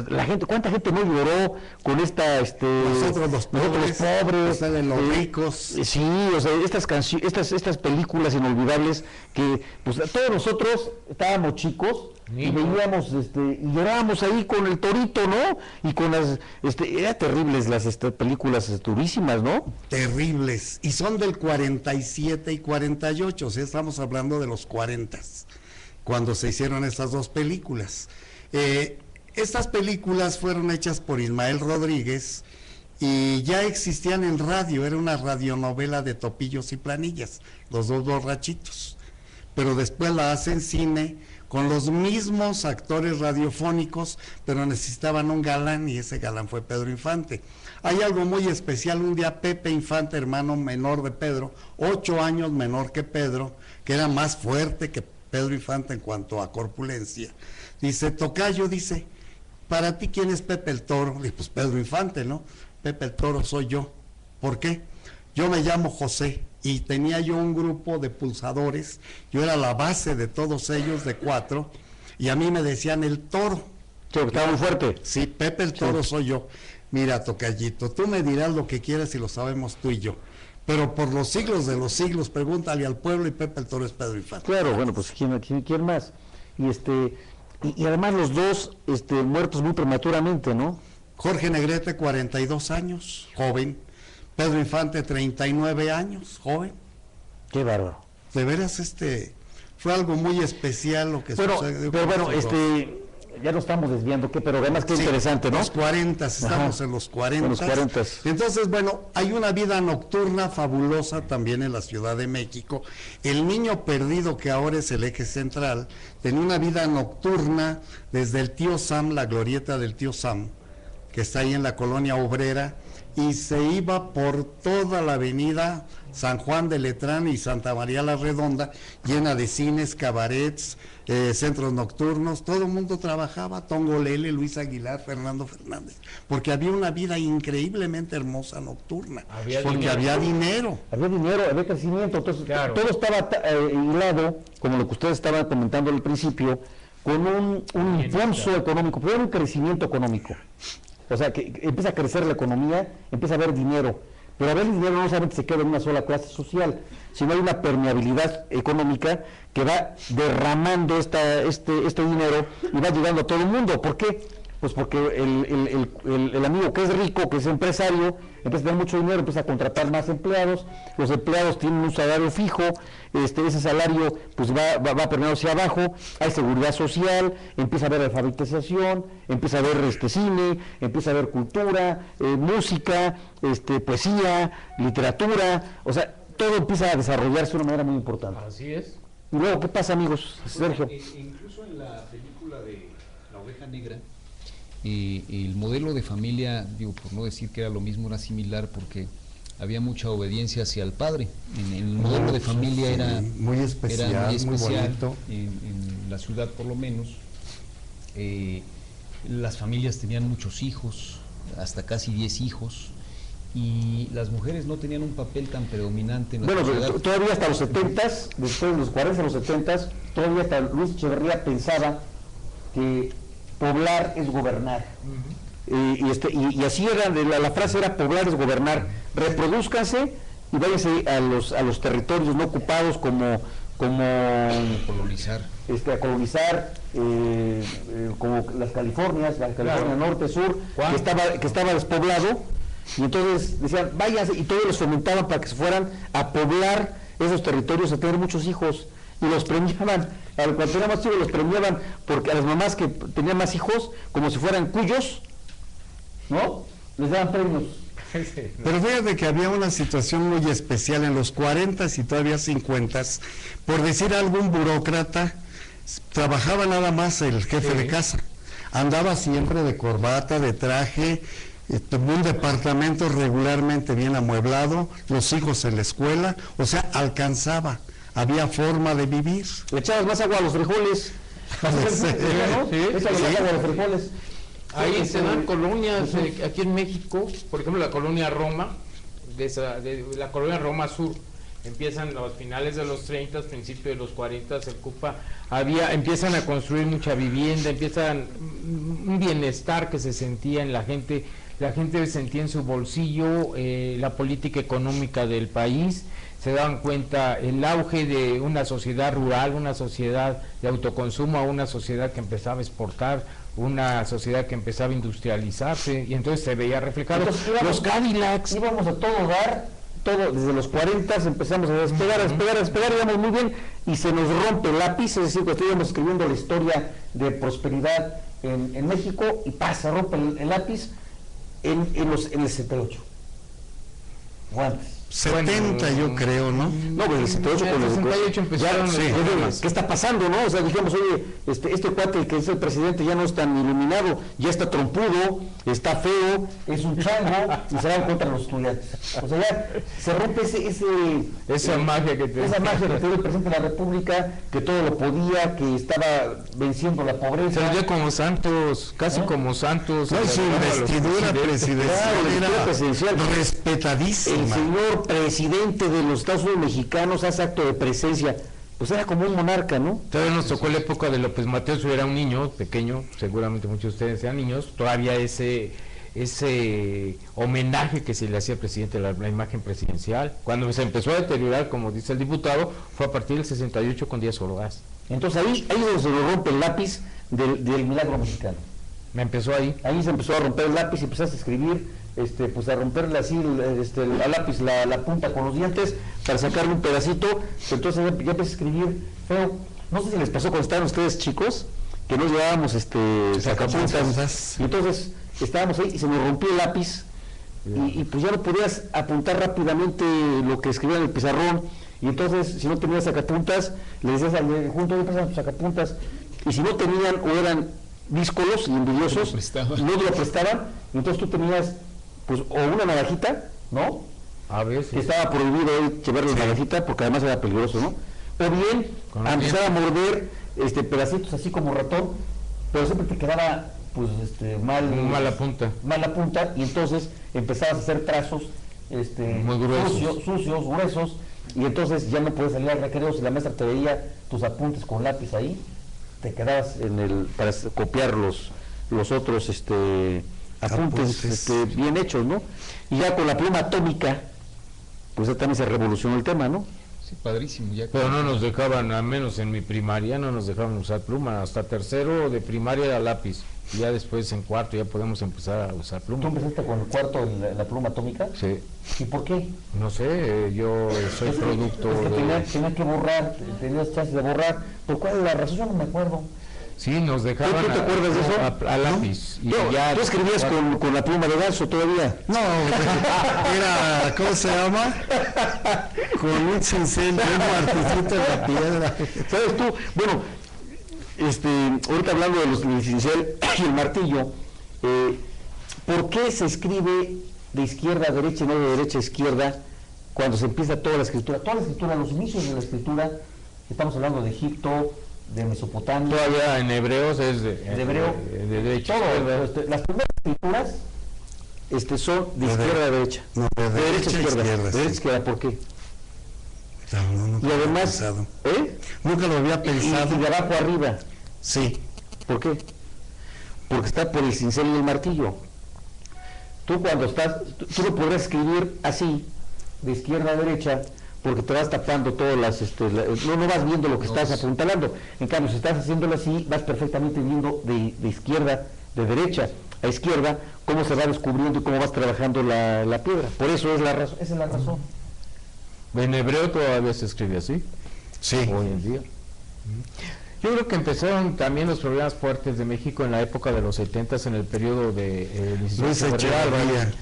la gente, ¿cuánta gente no lloró con esta nosotros los pobres, de los ricos? Sí, o sea, estas películas inolvidables que pues todos nosotros estábamos chicos y veíamos y llorábamos ahí con el torito, ¿no? Y con las eran terribles las películas durísimas, ¿no? Terribles, y son del 47 y 48, o sea, estamos hablando de los 40s, cuando se hicieron estas dos películas. Estas películas fueron hechas por Ismael Rodríguez y ya existían en radio, era una radionovela de Topillos y Planillas, los dos borrachitos. pero después la hace en cine con los mismos actores radiofónicos, pero necesitaban un galán y ese galán fue Pedro Infante. Hay algo muy especial, un día Pepe Infante, hermano menor de Pedro, 8 años menor que Pedro, que era más fuerte que Pedro Infante en cuanto a corpulencia, dice, tocayo, dice, para ti, ¿quién es Pepe el Toro? Dice, pues Pedro Infante, ¿no? Pepe el Toro soy yo. ¿Por qué? Yo me llamo José y tenía yo un grupo de pulsadores, yo era la base de todos ellos, de 4, y a mí me decían el Toro. Sí, estaba muy fuerte. Sí, Pepe el Toro soy yo. Mira, tocayito, tú me dirás lo que quieras y lo sabemos tú y yo. Pero por los siglos de los siglos, pregúntale al pueblo y Pepe el Toro es Pedro Infante. Claro, bueno, pues ¿quién más? Y además los dos muertos muy prematuramente, ¿no? Jorge Negrete, 42 años, joven. Pedro Infante, 39 años, joven. Qué bárbaro. De veras, fue algo muy especial lo que sucedió. Pero bueno, ya nos estamos desviando, pero además qué interesante, ¿no? Los 40, estamos en los 40. En los 40. Entonces, bueno, hay una vida nocturna fabulosa también en la Ciudad de México. El Niño Perdido, que ahora es el eje central, tenía una vida nocturna desde el Tío Sam, la glorieta del Tío Sam, que está ahí en la Colonia Obrera, y se iba por toda la avenida San Juan de Letrán y Santa María la Redonda, llena de cines, cabarets, centros nocturnos, todo el mundo trabajaba, Tongo Lele, Luis Aguilar, Fernando Fernández, porque había una vida increíblemente hermosa nocturna, había dinero, había crecimiento, entonces claro, todo estaba hilado, como lo que ustedes estaban comentando al principio, con un impulso económico, pero un crecimiento económico. O sea, que empieza a crecer la economía, empieza a haber dinero, pero a ver el dinero no solamente se queda en una sola clase social, sino hay una permeabilidad económica que va derramando este dinero y va llegando a todo el mundo. ¿Por qué? Pues porque el amigo que es rico, que es empresario, empieza a tener mucho dinero, empieza a contratar más empleados, los empleados tienen un salario fijo, ese salario pues va permeando hacia abajo, hay seguridad social, empieza a haber alfabetización, empieza a haber cine, empieza a haber cultura, música, poesía, literatura, o sea, todo empieza a desarrollarse de una manera muy importante. Así es. Y luego, ¿qué pasa, amigos? Sergio. Incluso en la película de La Oveja Negra, el modelo de familia, digo, por no decir que era lo mismo, era similar porque había mucha obediencia hacia el padre. En el modelo de familia era muy especial, muy bonito. En la ciudad por lo menos, las familias tenían muchos hijos, hasta casi 10 hijos, y las mujeres no tenían un papel tan predominante en la sociedad. Todavía hasta los 70s, después de los 40 a los 70s, todavía hasta Luis Echeverría pensaba que poblar es gobernar. Y así era, la frase era poblar es gobernar, reproduzcanse y váyanse a los territorios no ocupados como colonizar, a colonizar, como las Californias, la California Norte, Sur, que estaba despoblado, y entonces decían, váyanse, y todos les fomentaban para que se fueran a poblar esos territorios, a tener muchos hijos, y los premiaban, cuando tenían más hijos los premiaban, porque a las mamás que tenían más hijos, como si fueran cuyos, ¿no? Les daban premios. Pero fíjate que había una situación muy especial en los 40s y todavía 50s, por decir algún burócrata, trabajaba nada más el jefe de casa, andaba siempre de corbata, de traje, un departamento regularmente bien amueblado, los hijos en la escuela, o sea, alcanzaba, había forma de vivir. Le echabas más agua a los frijoles. Échale más agua a los frijoles. Ahí se dan colonias, aquí en México, por ejemplo la colonia Roma, de la colonia Roma Sur, empiezan los finales de los 30, principios de los 40, se ocupa, empiezan a construir mucha vivienda, empiezan un bienestar que se sentía en la gente sentía en su bolsillo la política económica del país, se daban cuenta el auge de una sociedad rural, una sociedad de autoconsumo, a una sociedad que empezaba a exportar, una sociedad que empezaba a industrializarse, y entonces se veía reflejado. Entonces, los Cadillacs, íbamos a todo dar, desde los 40 empezamos a despegar, íbamos muy bien, y se nos rompe el lápiz, es decir, que estuvimos escribiendo la historia de prosperidad en México, y rompe el lápiz en el 78, o antes. 70 yo creo, ¿no? No, pues el 78 en con el los 68 empezaron ya, los sí, problemas. ¿qué está pasando, no? O sea, dijimos, oye, este cuate que es el presidente ya no es tan iluminado, ya está trompudo, está feo, es un chango, y se van contra los estudiantes. O sea, ya se rompe esa magia que te... esa magia que tiene el presidente de la República, que todo lo podía, que estaba venciendo la pobreza. Se veía como Santos, casi como Santos. No, y su investidura presidencial era respetadísima. El señor presidente de los Estados Unidos mexicanos hace acto de presencia, pues era como un monarca, ¿no? Todavía nos tocó la época de López Mateos, yo era un niño pequeño, seguramente muchos de ustedes sean niños, todavía ese homenaje que se le hacía al presidente, la imagen presidencial, cuando se empezó a deteriorar, como dice el diputado, fue a partir del 68 con Díaz Ordaz. Entonces ahí es donde se lo rompe el lápiz del milagro mexicano. Me empezó ahí. Ahí se empezó a romper el lápiz y empezaste a escribir, pues a romperle así al lápiz la punta con los dientes para sacarle un pedacito. Entonces ya empecé a escribir feo. No sé si les pasó cuando estaban ustedes chicos, que nos llevábamos sacapuntas. Y entonces estábamos ahí y se nos rompió el lápiz y pues ya no podías apuntar rápidamente lo que escribía en el pizarrón. Y entonces, si no tenías sacapuntas, le decías al de junto, ¿dónde pasan tus sacapuntas? Y si no tenían o eran díscolos y envidiosos, no te lo prestaban, y entonces tú tenías pues o una navajita, ¿no? A veces. Que estaba prohibido llevar la navajita porque además era peligroso, ¿no? O bien a empezar a morder pedacitos así como ratón, pero siempre te quedaba pues mala punta, y entonces empezabas a hacer trazos muy gruesos, sucios, gruesos, y entonces ya no podías salir al recreo. Si la maestra te veía tus apuntes con lápiz ahí, te quedabas para copiar los otros apuntes bien hechos, ¿no? Y ya con la pluma atómica, pues ya también se revolucionó el tema, ¿no? Sí, padrísimo. Pero no nos dejaban, al menos en mi primaria, no nos dejaban usar pluma. Hasta tercero de primaria era lápiz. Ya después en cuarto ya podemos empezar a usar pluma. ¿Tú empezaste con el cuarto la pluma atómica? Sí. ¿Y por qué? No sé, yo soy producto es que de... tenía que borrar, tenías chance de borrar. ¿Por cuál es la razón? Yo no me acuerdo. Sí, nos dejaban ¿Tú te acuerdas de eso? A lápiz. ¿No? ¿Tú escribías con la pluma de ganso todavía? No, era, ¿cómo se llama? Con un cincel, un martillo en la piedra. ¿Sabes tú? Bueno, ahorita hablando de del cincel y el martillo, ¿por qué se escribe de izquierda a derecha y no de derecha a izquierda cuando se empieza toda la escritura? Toda la escritura, los inicios de la escritura, estamos hablando de Egipto, de Mesopotamia. Todavía en hebreos es de hebreo. De derecha. Todo, las primeras escrituras son de izquierda a derecha. No, de derecha a izquierda. De derecha a izquierda, ¿por qué? No, y además, nunca lo había pensado. Y de abajo arriba. Sí. ¿Por qué? Porque está por el cincel y el martillo. Tú cuando tú no podrás escribir así, de izquierda a derecha, porque te vas tapando todas las, no vas viendo lo que estás apuntalando. En cambio, si estás haciéndolo así, vas perfectamente viendo de izquierda, de derecha a izquierda, cómo se va descubriendo y cómo vas trabajando la piedra. Por eso es la razón, esa es la razón. ¿En hebreo todavía se escribe así? Sí. Hoy en día. Yo creo que empezaron también los problemas fuertes de México en la época de los 70s, en el periodo de Luis Echeverría.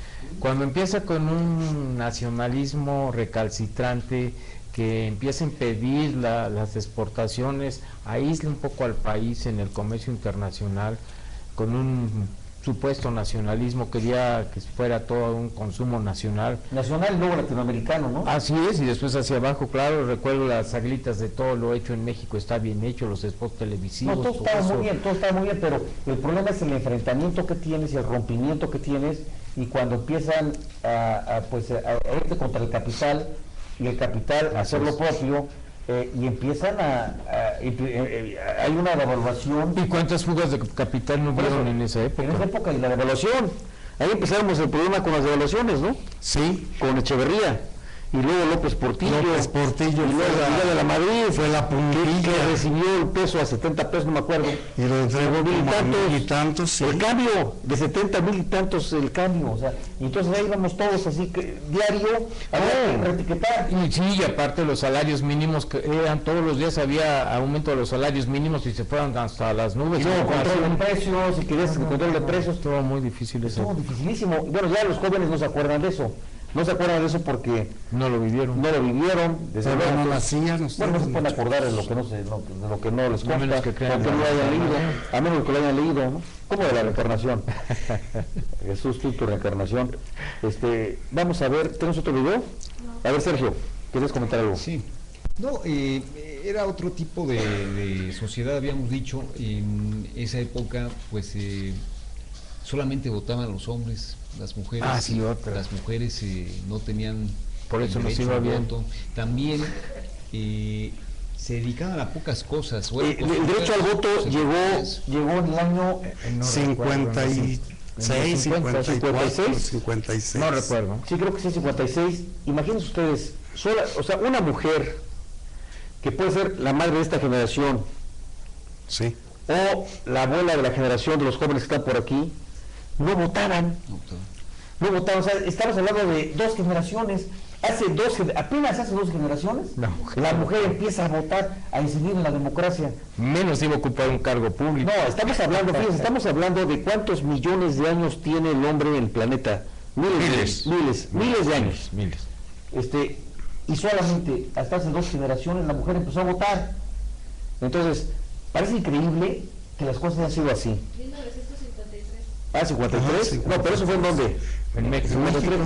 Cuando empieza con un nacionalismo recalcitrante que empieza a impedir las exportaciones, aísla un poco al país en el comercio internacional, con un supuesto nacionalismo, quería que fuera todo un consumo nacional. Nacional y luego latinoamericano, ¿no? Así es, y después hacia abajo, claro, recuerdo las aglitas de todo lo hecho en México, está bien hecho, los spots televisivos. No, todo estaba muy bien, pero el problema es el enfrentamiento que tienes y el rompimiento que tienes, y cuando empiezan a irte contra el capital, y el capital a hacer lo propio, y empiezan hay una devaluación. ¿Y cuántas fugas de capital no hubieron en esa época? En esa época, y la devaluación. Ahí empezamos el problema con las devaluaciones, ¿no? Sí. Con Echeverría. Y luego López Portillo. Y luego la de la Madrid. Fue la puntilla. Que recibió el peso a 70 pesos, no me acuerdo. Y lo entregó mil y tantos, sí. El cambio, de 70,000 y tantos el cambio. O sea, y entonces ahí íbamos todos así, que diario, a reetiquetar. Y sí, y aparte los salarios mínimos, que eran todos los días, había aumento de los salarios mínimos y se fueron hasta las nubes. Y luego control de precios, y querías el control de precios. Estuvo muy difícil eso. Estuvo dificilísimo. Bueno, ya los jóvenes no se acuerdan de eso. No se acuerdan de eso porque no lo vivieron. No lo vivieron. Desde luego no nacían. Bueno, no se pueden acordar de lo que no, de lo que no les consta, menos que crean no lo hayan leído, a menos que lo hayan leído, ¿no? Como de la reencarnación. Jesús, tu reencarnación. Vamos a ver, ¿tenemos otro video? A ver, Sergio, ¿quieres comentar algo? Sí. No, era otro tipo de sociedad, habíamos dicho. En esa época, pues solamente votaban los hombres, las mujeres. Las mujeres no tenían. Por eso nos iba bien. Voto. También se dedicaban a pocas cosas. El derecho al voto llegó en el año 56, 56. No recuerdo. Sí, creo que sí, 56. Imagínense ustedes, una mujer que puede ser la madre de esta generación, sí, o la abuela de la generación de los jóvenes que están por aquí, no votaban. O sea, estamos hablando de 2 generaciones. Apenas hace 2 generaciones, la mujer empieza a votar, a incidir en la democracia. Menos iba a ocupar un cargo público. No, estamos hablando de cuántos millones de años tiene el hombre en el planeta. Miles de años. Miles. Y solamente hasta hace 2 generaciones la mujer empezó a votar. Entonces, parece increíble que las cosas hayan sido así. 1953. Ah, 53. No, pero eso fue en dónde? En México.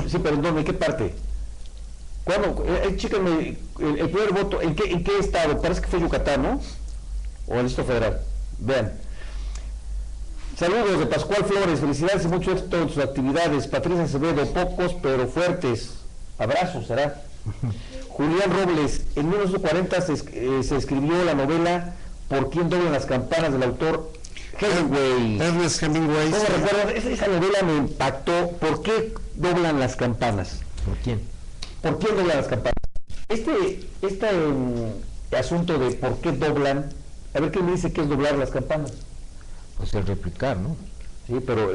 Sí, pero ¿en dónde? ¿En qué parte? ¿Cuándo? Chéquenme, el primer voto, ¿en qué estado? Parece que fue Yucatán, ¿no? O el Distrito Federal. Vean. Saludos de Pascual Flores, felicidades y mucho éxito en sus actividades. Patricia Acevedo, pocos pero fuertes. Abrazos, será. Julián Robles, en 1940 se escribió la novela ¿Por quién doblan las campanas? Del autor Hemingway. Ernest Hemingway. ¿Cómo recuerdan? Esa novela me impactó. ¿Por qué doblan las campanas? ¿Por quién? ¿Por quién doblan las campanas? Este asunto de por qué doblan, a ver qué me dice que es doblar las campanas. Pues el replicar, ¿no? Sí, pero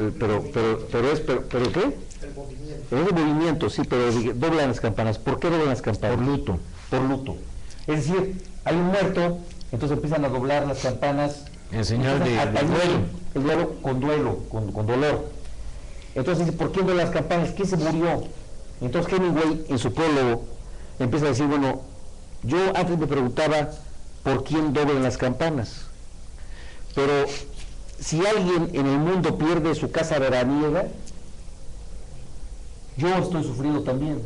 ¿qué? El movimiento. Es el movimiento, sí, pero doblan las campanas. ¿Por qué doblan las campanas? Por luto. Por luto. Es decir, hay un muerto, entonces empiezan a doblar las campanas. En señal de duelo. El duelo, con dolor. Entonces dice, ¿por qué doblan las campanas? ¿Quién se murió? Entonces Hemingway, en su prólogo, empieza a decir, bueno, yo antes me preguntaba por quién doblan las campanas, pero si alguien en el mundo pierde su casa veraniega, yo estoy sufriendo también.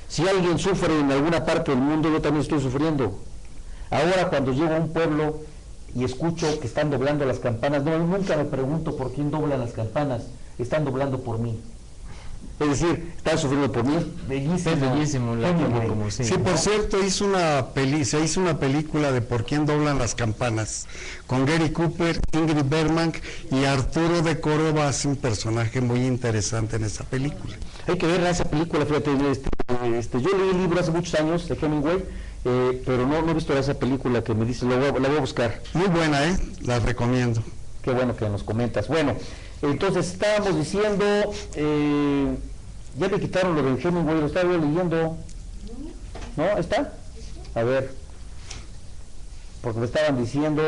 Si alguien sufre en alguna parte del mundo, yo también estoy sufriendo. Ahora cuando llego a un pueblo y escucho que están doblando las campanas, no, nunca me pregunto por quién doblan las campanas, están doblando por mí. Es decir, están sufriendo por mí. Bellísimo. Es bellísimo. Sí, por cierto, se hizo una película de Por quién doblan las campanas, con Gary Cooper, Ingrid Bergman y Arturo de Córdoba hace un personaje muy interesante en esa película. Hay que ver esa película, fíjate, yo leí el libro hace muchos años de Hemingway, pero no he visto esa película que me dice, la voy a buscar. Muy buena, la recomiendo. Qué bueno que nos comentas. Bueno, entonces estábamos diciendo, ya me quitaron lo del Hemingway, lo estaba yo leyendo. ¿No? ¿Está? A ver, porque me estaban diciendo,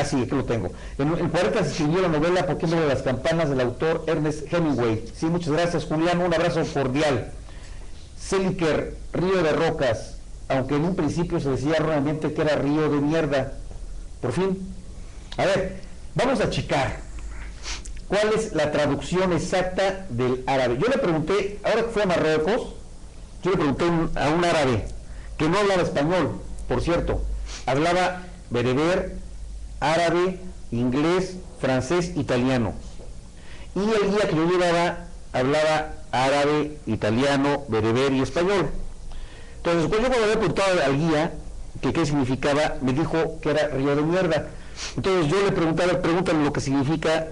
sí, aquí lo tengo. En 40 se escribió la novela ¿Por qué no de las campanas? Del autor Ernest Hemingway. Sí, muchas gracias, Julián, un abrazo cordial. Seliker, Río de Rocas, aunque en un principio se decía erróneamente que era Río de Mierda. Por fin. A ver, vamos a checar cuál es la traducción exacta del árabe. Yo le pregunté, ahora que fue a Marruecos, yo le pregunté a un árabe que no hablaba español, por cierto, hablaba bereber, árabe, inglés, francés, italiano. Y el guía que yo llevaba hablaba árabe, italiano, bereber y español. Entonces, cuando yo le había preguntado al guía que qué significaba, me dijo que era Río de Mierda. Entonces yo le preguntaba, pregúntame lo que significa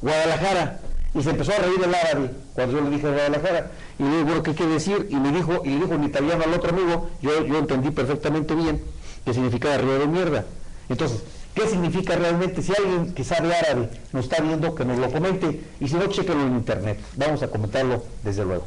Guadalajara. Y se empezó a reír el árabe cuando yo le dije Guadalajara. Y le dije, bueno, ¿qué quiere decir? Y le dijo en italiano al otro amigo, yo entendí perfectamente bien que significaba Río de Mierda. Entonces, ¿qué significa realmente? Si alguien que sabe árabe nos está viendo, que nos lo comente, y si no, chéquenlo en internet. Vamos a comentarlo desde luego.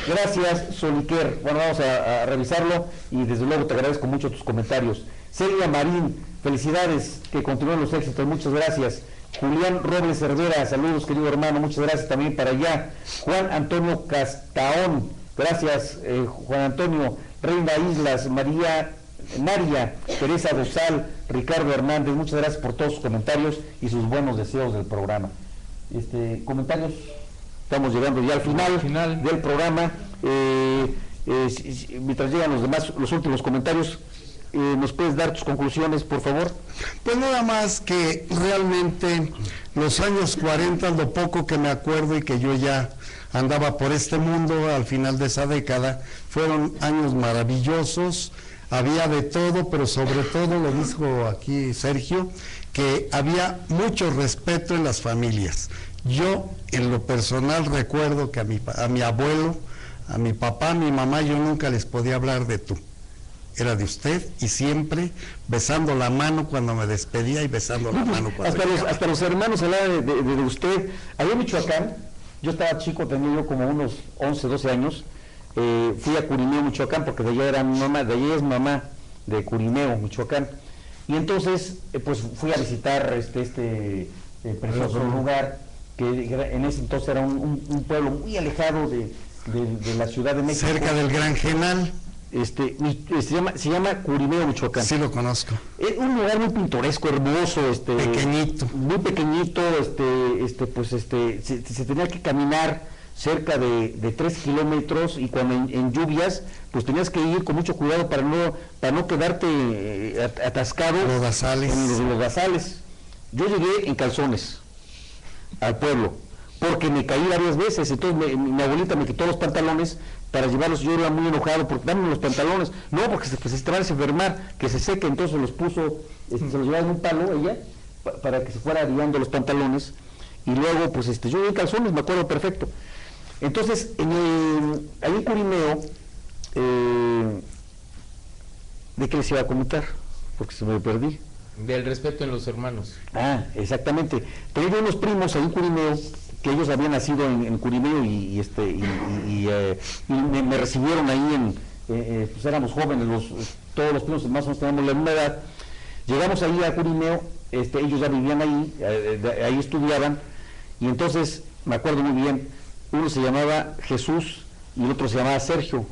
Gracias, Soliquer. Bueno, vamos a revisarlo y desde luego te agradezco mucho tus comentarios. Celia Marín, felicidades, que continúen los éxitos, muchas gracias. Julián Robles Cervera, saludos querido hermano, muchas gracias también para allá. Juan Antonio Castaón, gracias Juan Antonio. Reina Islas, María Teresa Dosal, Ricardo Hernández, muchas gracias por todos sus comentarios y sus buenos deseos del programa. Comentarios, estamos llegando ya al final del programa. Mientras llegan los últimos comentarios, ¿nos puedes dar tus conclusiones, por favor? Pues nada más que realmente los años 40, lo poco que me acuerdo y que yo ya andaba por este mundo al final de esa década, fueron años maravillosos, había de todo, pero sobre todo, lo dijo aquí Sergio, que había mucho respeto en las familias. Yo, en lo personal, recuerdo que a mi abuelo, a mi papá, a mi mamá, yo nunca les podía hablar de tú. Era de usted, y siempre besando la mano cuando me despedía y besando la mano cuando hasta los hermanos hablaban de usted. Allá en Michoacán, yo estaba chico, tenía yo como unos 11, 12 años, fui a Curimeo, Michoacán, porque de allá era mi mamá, de allá es mamá de Curimeo, Michoacán, y entonces pues fui a visitar este precioso lugar, que en ese entonces era un pueblo muy alejado de la Ciudad de México. Cerca del Gran Genal. Se llama Curimeo, Michoacán. Sí, lo conozco. Es un lugar muy pintoresco, hermoso, pequeñito. Muy pequeñito, se tenía que caminar cerca de 3 kilómetros, y cuando en lluvias, pues tenías que ir con mucho cuidado para no quedarte atascado en los lodazales. Yo llegué en calzones al pueblo, porque me caí varias veces, entonces mi abuelita me quitó los pantalones para llevarlos. Yo era muy enojado porque dame los pantalones, no, porque se te van a enfermar, que se seque. Entonces los puso, se los llevaba en un palo ella, para que se fuera arriando los pantalones, y luego pues yo en calzones, me acuerdo perfecto. Entonces ahí en Curimeo, ¿de qué les iba a comentar? Porque se me perdí. Del respeto en los hermanos. Exactamente. Tenía unos primos ahí en Curimeo, que ellos habían nacido en Curimeo, y me recibieron ahí pues éramos jóvenes, todos los primos más o menos teníamos la misma edad. Llegamos ahí a Curimeo, ellos ya vivían ahí, ahí estudiaban, y entonces me acuerdo muy bien, uno se llamaba Jesús y el otro se llamaba Sergio,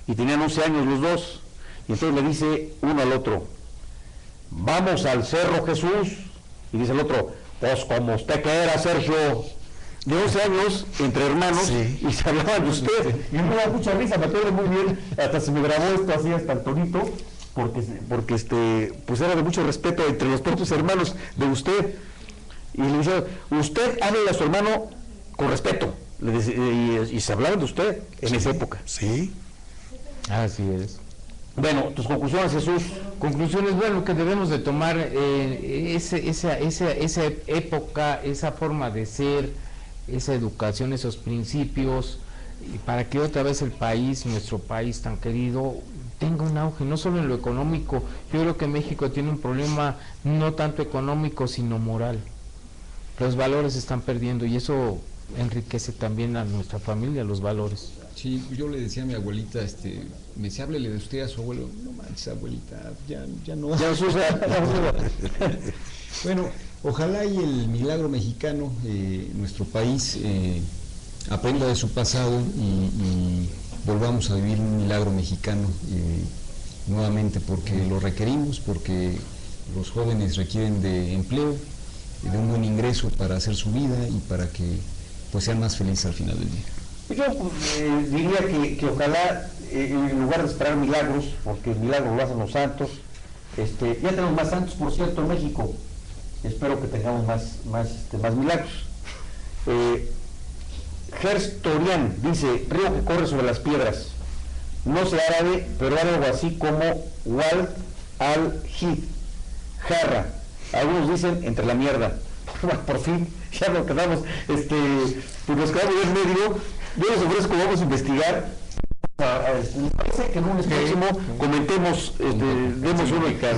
y tenían 11 años los dos, y entonces le dice uno al otro: vamos al cerro, Jesús, y dice el otro: pues como usted que era, Sergio. De 11 años, entre hermanos, sí. Y se hablaban de usted, y me da mucha risa, me acuerdo muy bien, hasta se me grabó esto así hasta el tonito, porque pues era de mucho respeto entre los propios hermanos de usted, y le dice: usted hable a su hermano con respeto, y se hablaban de usted en esa época. Sí. Así es. Bueno, tus conclusiones, Jesús. Conclusiones, bueno, que debemos de tomar esa época, esa forma de ser, esa educación, esos principios, y para que otra vez el país, nuestro país tan querido, tenga un auge, no solo en lo económico. Yo creo que México tiene un problema no tanto económico, sino moral. Los valores se están perdiendo, y eso enriquece también a nuestra familia, los valores. Sí, yo le decía a mi abuelita, me decía: háblele de usted a su abuelo. No manches, abuelita, ya no. Ya se usa. Bueno, ojalá y el milagro mexicano, nuestro país, aprenda de su pasado y volvamos a vivir un milagro mexicano nuevamente, porque lo requerimos, porque los jóvenes requieren de empleo, de un buen ingreso para hacer su vida y para que pues sean más felices al final del día. Yo diría que ojalá, en lugar de esperar milagros, porque el milagro lo hacen los santos, ya tenemos más santos, por cierto, en México. Espero que tengamos más milagros. Gers Torian dice: río que corre sobre las piedras. No sé árabe, pero algo así como Wal al-Hid, jarra. Algunos dicen entre la mierda. Por fin, ya nos quedamos, pues nos quedamos en medio. Yo les ofrezco, vamos a investigar. Parece que en un próximo comentemos, demos una. Pero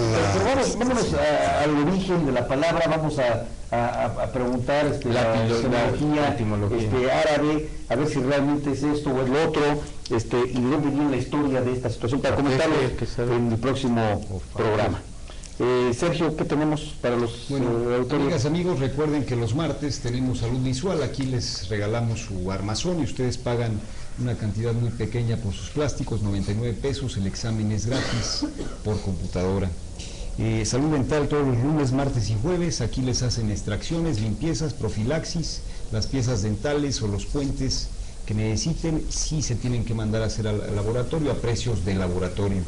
vámonos al origen de la palabra, vamos a preguntar la etimología árabe, a ver si realmente es esto o es lo otro, y de dónde viene la historia de esta situación, para comentarlo en el próximo programa. Sergio, ¿qué tenemos para los autores? Amigas, amigos, recuerden que los martes tenemos salud visual. Aquí les regalamos su armazón y ustedes pagan una cantidad muy pequeña por sus plásticos, 99 pesos. El examen es gratis por computadora. Salud dental todos los lunes, martes y jueves. Aquí les hacen extracciones, limpiezas, profilaxis, las piezas dentales o los puentes que necesiten. Sí se tienen que mandar a hacer al laboratorio a precios de laboratorio.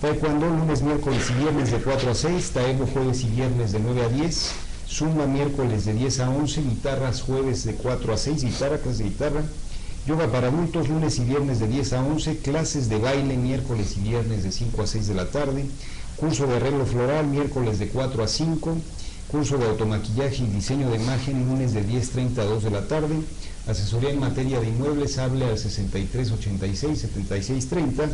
Taekwondo lunes, miércoles y viernes de 4 a 6, Taekwondo jueves y viernes de 9 a 10, Zumba miércoles de 10 a 11, guitarras jueves de 4 a 6, clases de guitarra, yoga para adultos lunes y viernes de 10 a 11, clases de baile miércoles y viernes de 5 a 6 de la tarde, curso de arreglo floral miércoles de 4 a 5, curso de automaquillaje y diseño de imagen lunes de 10:30 a 2 de la tarde, asesoría en materia de inmuebles, hable al 6386-7630,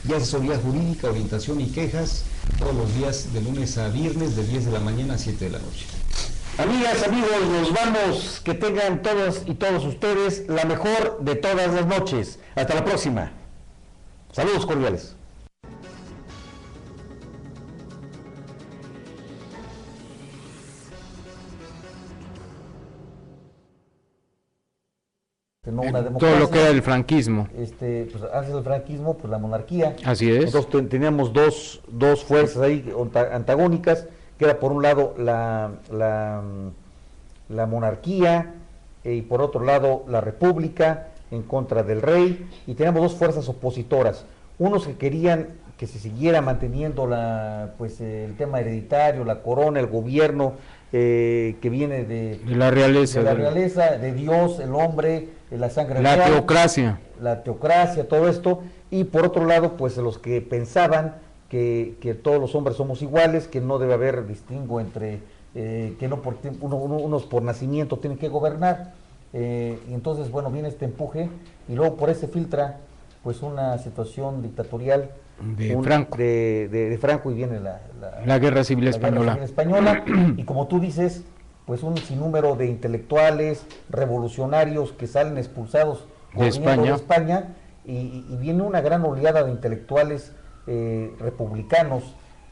y asesoría jurídica, orientación y quejas todos los días de lunes a viernes de 10 de la mañana a 7 de la noche. Amigas, amigos, nos vamos. Que tengan todas y todos ustedes la mejor de todas las noches. Hasta la próxima. Saludos cordiales. No una democracia, todo lo que era el franquismo. Pues antes del franquismo, pues la monarquía. Así es. Entonces teníamos dos fuerzas ahí antagónicas, que era por un lado la monarquía y por otro lado la república en contra del rey, y teníamos dos fuerzas opositoras. Unos que querían que se siguiera manteniendo el tema hereditario, la corona, el gobierno que viene de la realeza, de Dios, el hombre, la sangre real, la teocracia, todo esto, y por otro lado, pues los que pensaban que todos los hombres somos iguales, que no debe haber distingo entre que no unos por nacimiento tienen que gobernar, y entonces bueno, viene este empuje y luego por ese filtra pues una situación dictatorial de Franco, y viene la Guerra Civil Española. Y como tú dices, pues un sinnúmero de intelectuales revolucionarios que salen expulsados de España y viene una gran oleada de intelectuales republicanos,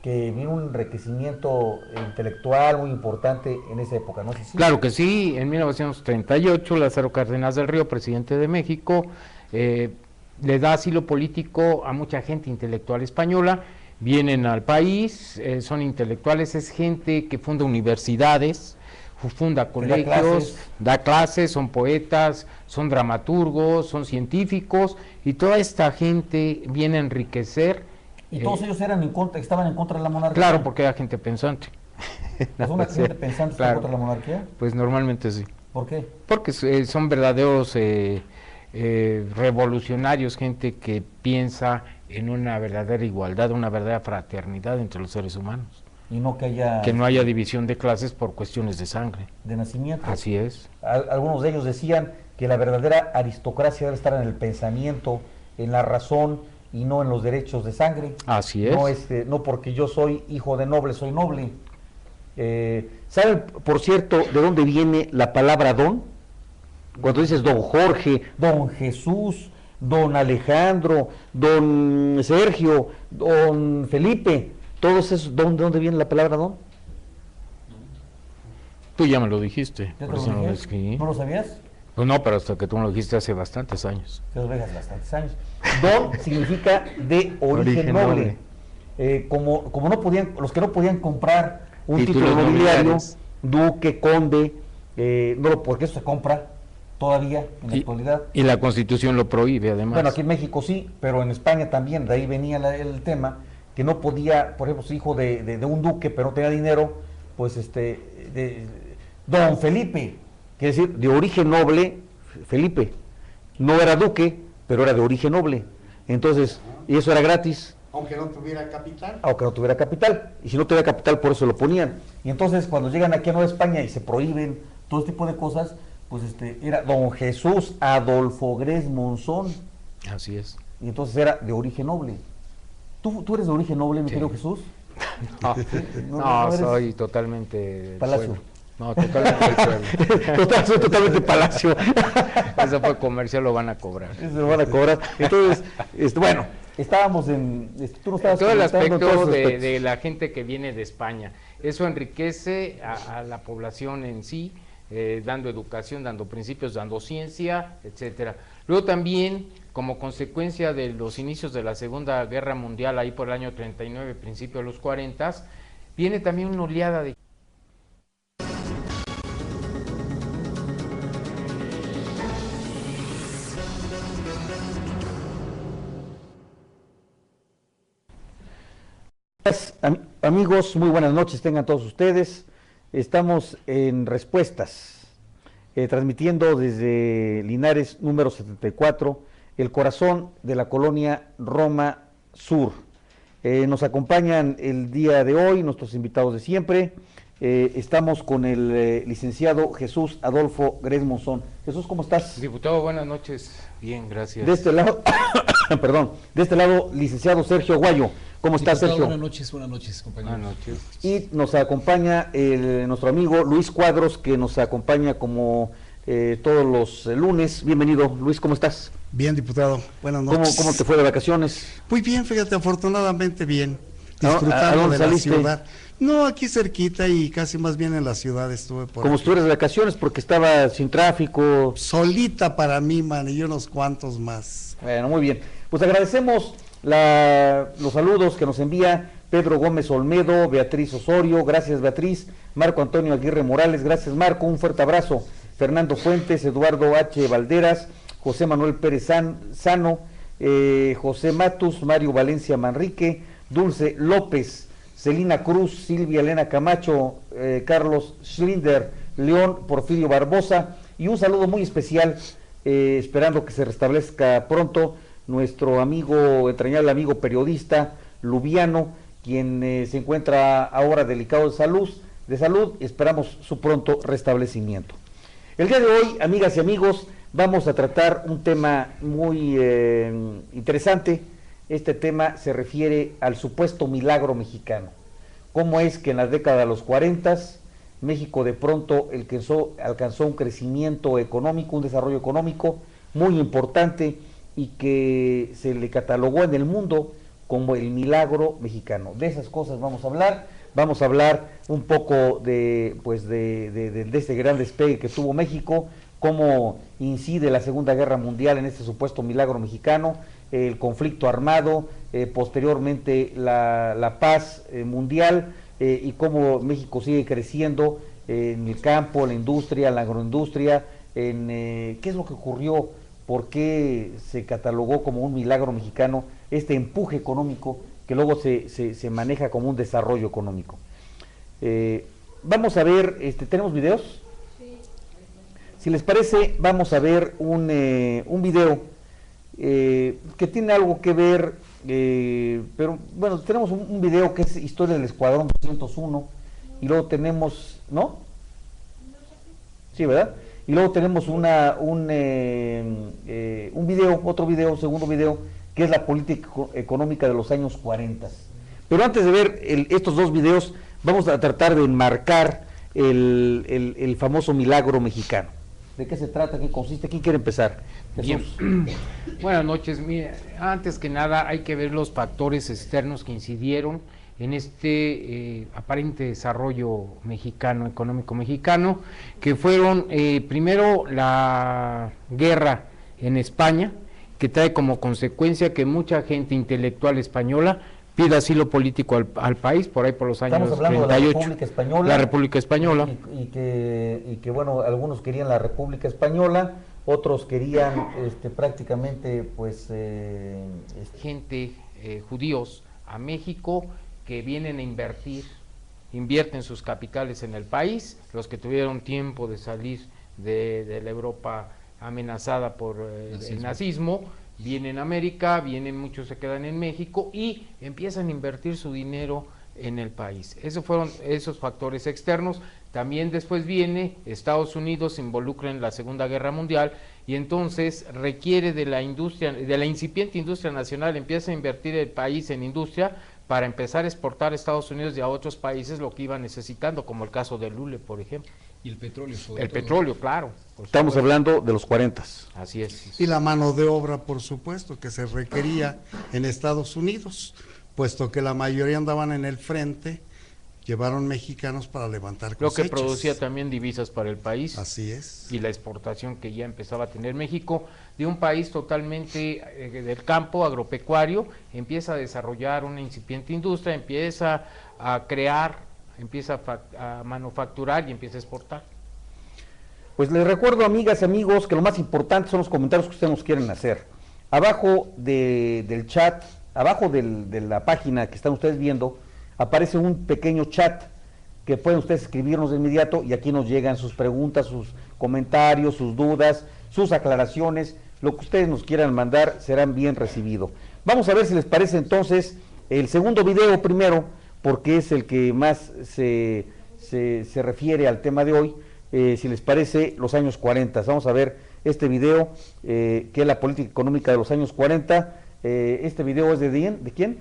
que viene un enriquecimiento intelectual muy importante en esa época, ¿no? ¿Sí? Claro que sí. En 1938 Lázaro Cárdenas del Río, presidente de México, le da asilo político a mucha gente intelectual española. Vienen al país, son intelectuales, es gente que funda universidades, funda colegios, da clases, son poetas, son dramaturgos, son científicos, y toda esta gente viene a enriquecer. ¿Y todos ellos estaban en contra de la monarquía? Claro, porque era gente pensante. ¿Es una gente pensante está contra la monarquía? Pues normalmente sí. ¿Por qué? Porque son verdaderos revolucionarios, gente que piensa en una verdadera igualdad, una verdadera fraternidad entre los seres humanos. Y no que no haya división de clases por cuestiones de sangre. De nacimiento. Así es. Algunos de ellos decían que la verdadera aristocracia debe estar en el pensamiento, en la razón y no en los derechos de sangre. Así es. No porque yo soy hijo de noble, soy noble. ¿Saben, por cierto, de dónde viene la palabra don? Cuando dices don Jorge, don Jesús, don Alejandro, don Sergio, don Felipe, todos esos, ¿de dónde viene la palabra don? Tú ya me lo dijiste. ¿Ya te lo dije? ¿No lo sabías? Pues no, pero hasta que tú me lo dijiste hace bastantes años. Bastantes años. Don significa de origen noble. Como no podían, los que no podían comprar un título nobiliario, duque, conde, porque eso se compra todavía en la actualidad. Y la Constitución lo prohíbe, además. Bueno, aquí en México sí, pero en España también, de ahí venía el tema, que no podía, por ejemplo, hijo de un duque, pero no tenía dinero, pues don Felipe, quiere decir, de origen noble, Felipe, no era duque, pero era de origen noble, entonces, y eso era gratis. Aunque no tuviera capital. Aunque no tuviera capital, y si no tuviera capital, por eso lo ponían. Y entonces, cuando llegan aquí a Nueva España y se prohíben todo este tipo de cosas, pues era don Jesús Adolfo Gres Monzón. Así es. Y entonces era de origen noble. ¿Tú eres de origen noble, mi querido Jesús? No, ¿Sí? no soy totalmente Palacio. Pueblo. No, totalmente del pueblo. Soy totalmente Palacio. Eso fue comercial, lo van a cobrar. Eso lo van a cobrar. Entonces, bueno, estábamos tú no estabas todo el comentando en aspecto todos los aspectos. de la gente que viene de España. Eso enriquece a la población en sí, dando educación, dando principios, dando ciencia, etcétera. Luego también, como consecuencia de los inicios de la Segunda Guerra Mundial, ahí por el año 39, principio de los 40, viene también una oleada de... Amigos, muy buenas noches, tengan todos ustedes. Estamos en Respuestas, transmitiendo desde Linares número 74, el corazón de la colonia Roma Sur. Nos acompañan el día de hoy nuestros invitados de siempre. Estamos con el licenciado Jesús Adolfo Grez Monzón. Jesús, ¿cómo estás? Diputado, buenas noches. Bien, gracias. De este lado, perdón, de este lado, licenciado Sergio Aguayo. ¿Cómo estás, Sergio? Buenas noches, compañeros. Buenas noches. Y nos acompaña nuestro amigo Luis Cuadros, que nos acompaña como todos los lunes. Bienvenido, Luis, ¿cómo estás? Bien, diputado, buenas noches. ¿Cómo te fue de vacaciones? Muy bien, fíjate, afortunadamente bien, ¿A disfrutando dónde de la saliste? ciudad. No, aquí cerquita y casi más bien en la ciudad estuve por Como aquí. estuvieras de vacaciones, porque estaba sin tráfico. Solita para mí, man, y unos cuantos más. Bueno, muy bien. Pues agradecemos los saludos que nos envía Pedro Gómez Olmedo, Beatriz Osorio, gracias Beatriz, Marco Antonio Aguirre Morales, gracias Marco, un fuerte abrazo, Fernando Fuentes, Eduardo H. Valderas, José Manuel Pérez Sano, José Matus, Mario Valencia Manrique, Dulce López, Celina Cruz, Silvia Elena Camacho, Carlos Schlinder, León Porfirio Barbosa, y un saludo muy especial, esperando que se restablezca pronto, nuestro amigo, entrañable amigo periodista, Lubiano, quien se encuentra ahora delicado de salud, esperamos su pronto restablecimiento. El día de hoy, amigas y amigos, vamos a tratar un tema muy interesante. Este tema se refiere al supuesto milagro mexicano. Cómo es que en la década de los 40 México de pronto alcanzó un crecimiento económico, un desarrollo económico muy importante y que se le catalogó en el mundo como el milagro mexicano. De esas cosas vamos a hablar un poco de ese gran despegue que tuvo México, cómo incide la Segunda Guerra Mundial en este supuesto milagro mexicano, el conflicto armado, posteriormente la paz mundial, y cómo México sigue creciendo en el campo, la industria, la agroindustria, qué es lo que ocurrió, por qué se catalogó como un milagro mexicano este empuje económico que luego se maneja como un desarrollo económico. Vamos a ver, ¿tenemos videos? Si les parece, vamos a ver un video que tiene algo que ver, pero bueno, tenemos un video que es historia del Escuadrón 201, y luego tenemos, ¿no? Sí, ¿verdad? Y luego tenemos un video, otro video, segundo video, que es la política económica de los años 40. Pero antes de ver estos dos videos, vamos a tratar de enmarcar el famoso milagro mexicano. ¿De qué se trata? ¿Qué consiste? ¿Quién quiere empezar? Bien. Buenas noches. Mira, antes que nada hay que ver los factores externos que incidieron en este aparente desarrollo mexicano, económico mexicano, que fueron primero la guerra en España, que trae como consecuencia que mucha gente intelectual española pida asilo político al país, por ahí por los años 38. Estamos hablando de la República Española. La República Española. Y que bueno, algunos querían la República Española, otros querían prácticamente, pues... gente, judíos, a México, que vienen a invierten sus capitales en el país, los que tuvieron tiempo de salir de la Europa amenazada por el nazismo, vienen a América, muchos se quedan en México y empiezan a invertir su dinero en el país. Esos fueron esos factores externos. También después viene Estados Unidos, se involucra en la Segunda Guerra Mundial y entonces requiere de la industria, de la incipiente industria nacional, empieza a invertir el país en industria para empezar a exportar a Estados Unidos y a otros países lo que iba necesitando, como el caso de Lule, por ejemplo. Y el petróleo, sobre El todo. petróleo, claro. por Estamos supuesto. hablando de los 40. Así es. Y la mano de obra, por supuesto, que se requería en Estados Unidos, puesto que la mayoría andaban en el frente, llevaron mexicanos para levantar Lo cosechas. que producía también divisas para el país. Así es. Y la exportación que ya empezaba a tener México, de un país totalmente del campo agropecuario, empieza a desarrollar una incipiente industria, empieza a crear, empieza a manufacturar y empieza a exportar. Pues les recuerdo, amigas y amigos, que lo más importante son los comentarios que ustedes nos quieren hacer. Abajo del chat, abajo de la página que están ustedes viendo, aparece un pequeño chat que pueden ustedes escribirnos de inmediato y aquí nos llegan sus preguntas, sus comentarios, sus dudas, sus aclaraciones, lo que ustedes nos quieran mandar serán bien recibidos. Vamos a ver si les parece entonces el segundo video primero, porque es el que más se refiere al tema de hoy, si les parece, los años 40. Vamos a ver este video, que es la política económica de los años 40. Este video es ¿de quién?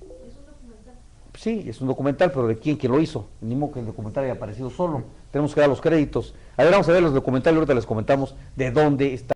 Es un documental. Sí, es un documental, pero ¿de quién lo hizo? Ni modo que el documental haya aparecido solo. Tenemos que dar los créditos. A ver, vamos a ver los documentales, ahorita les comentamos de dónde está.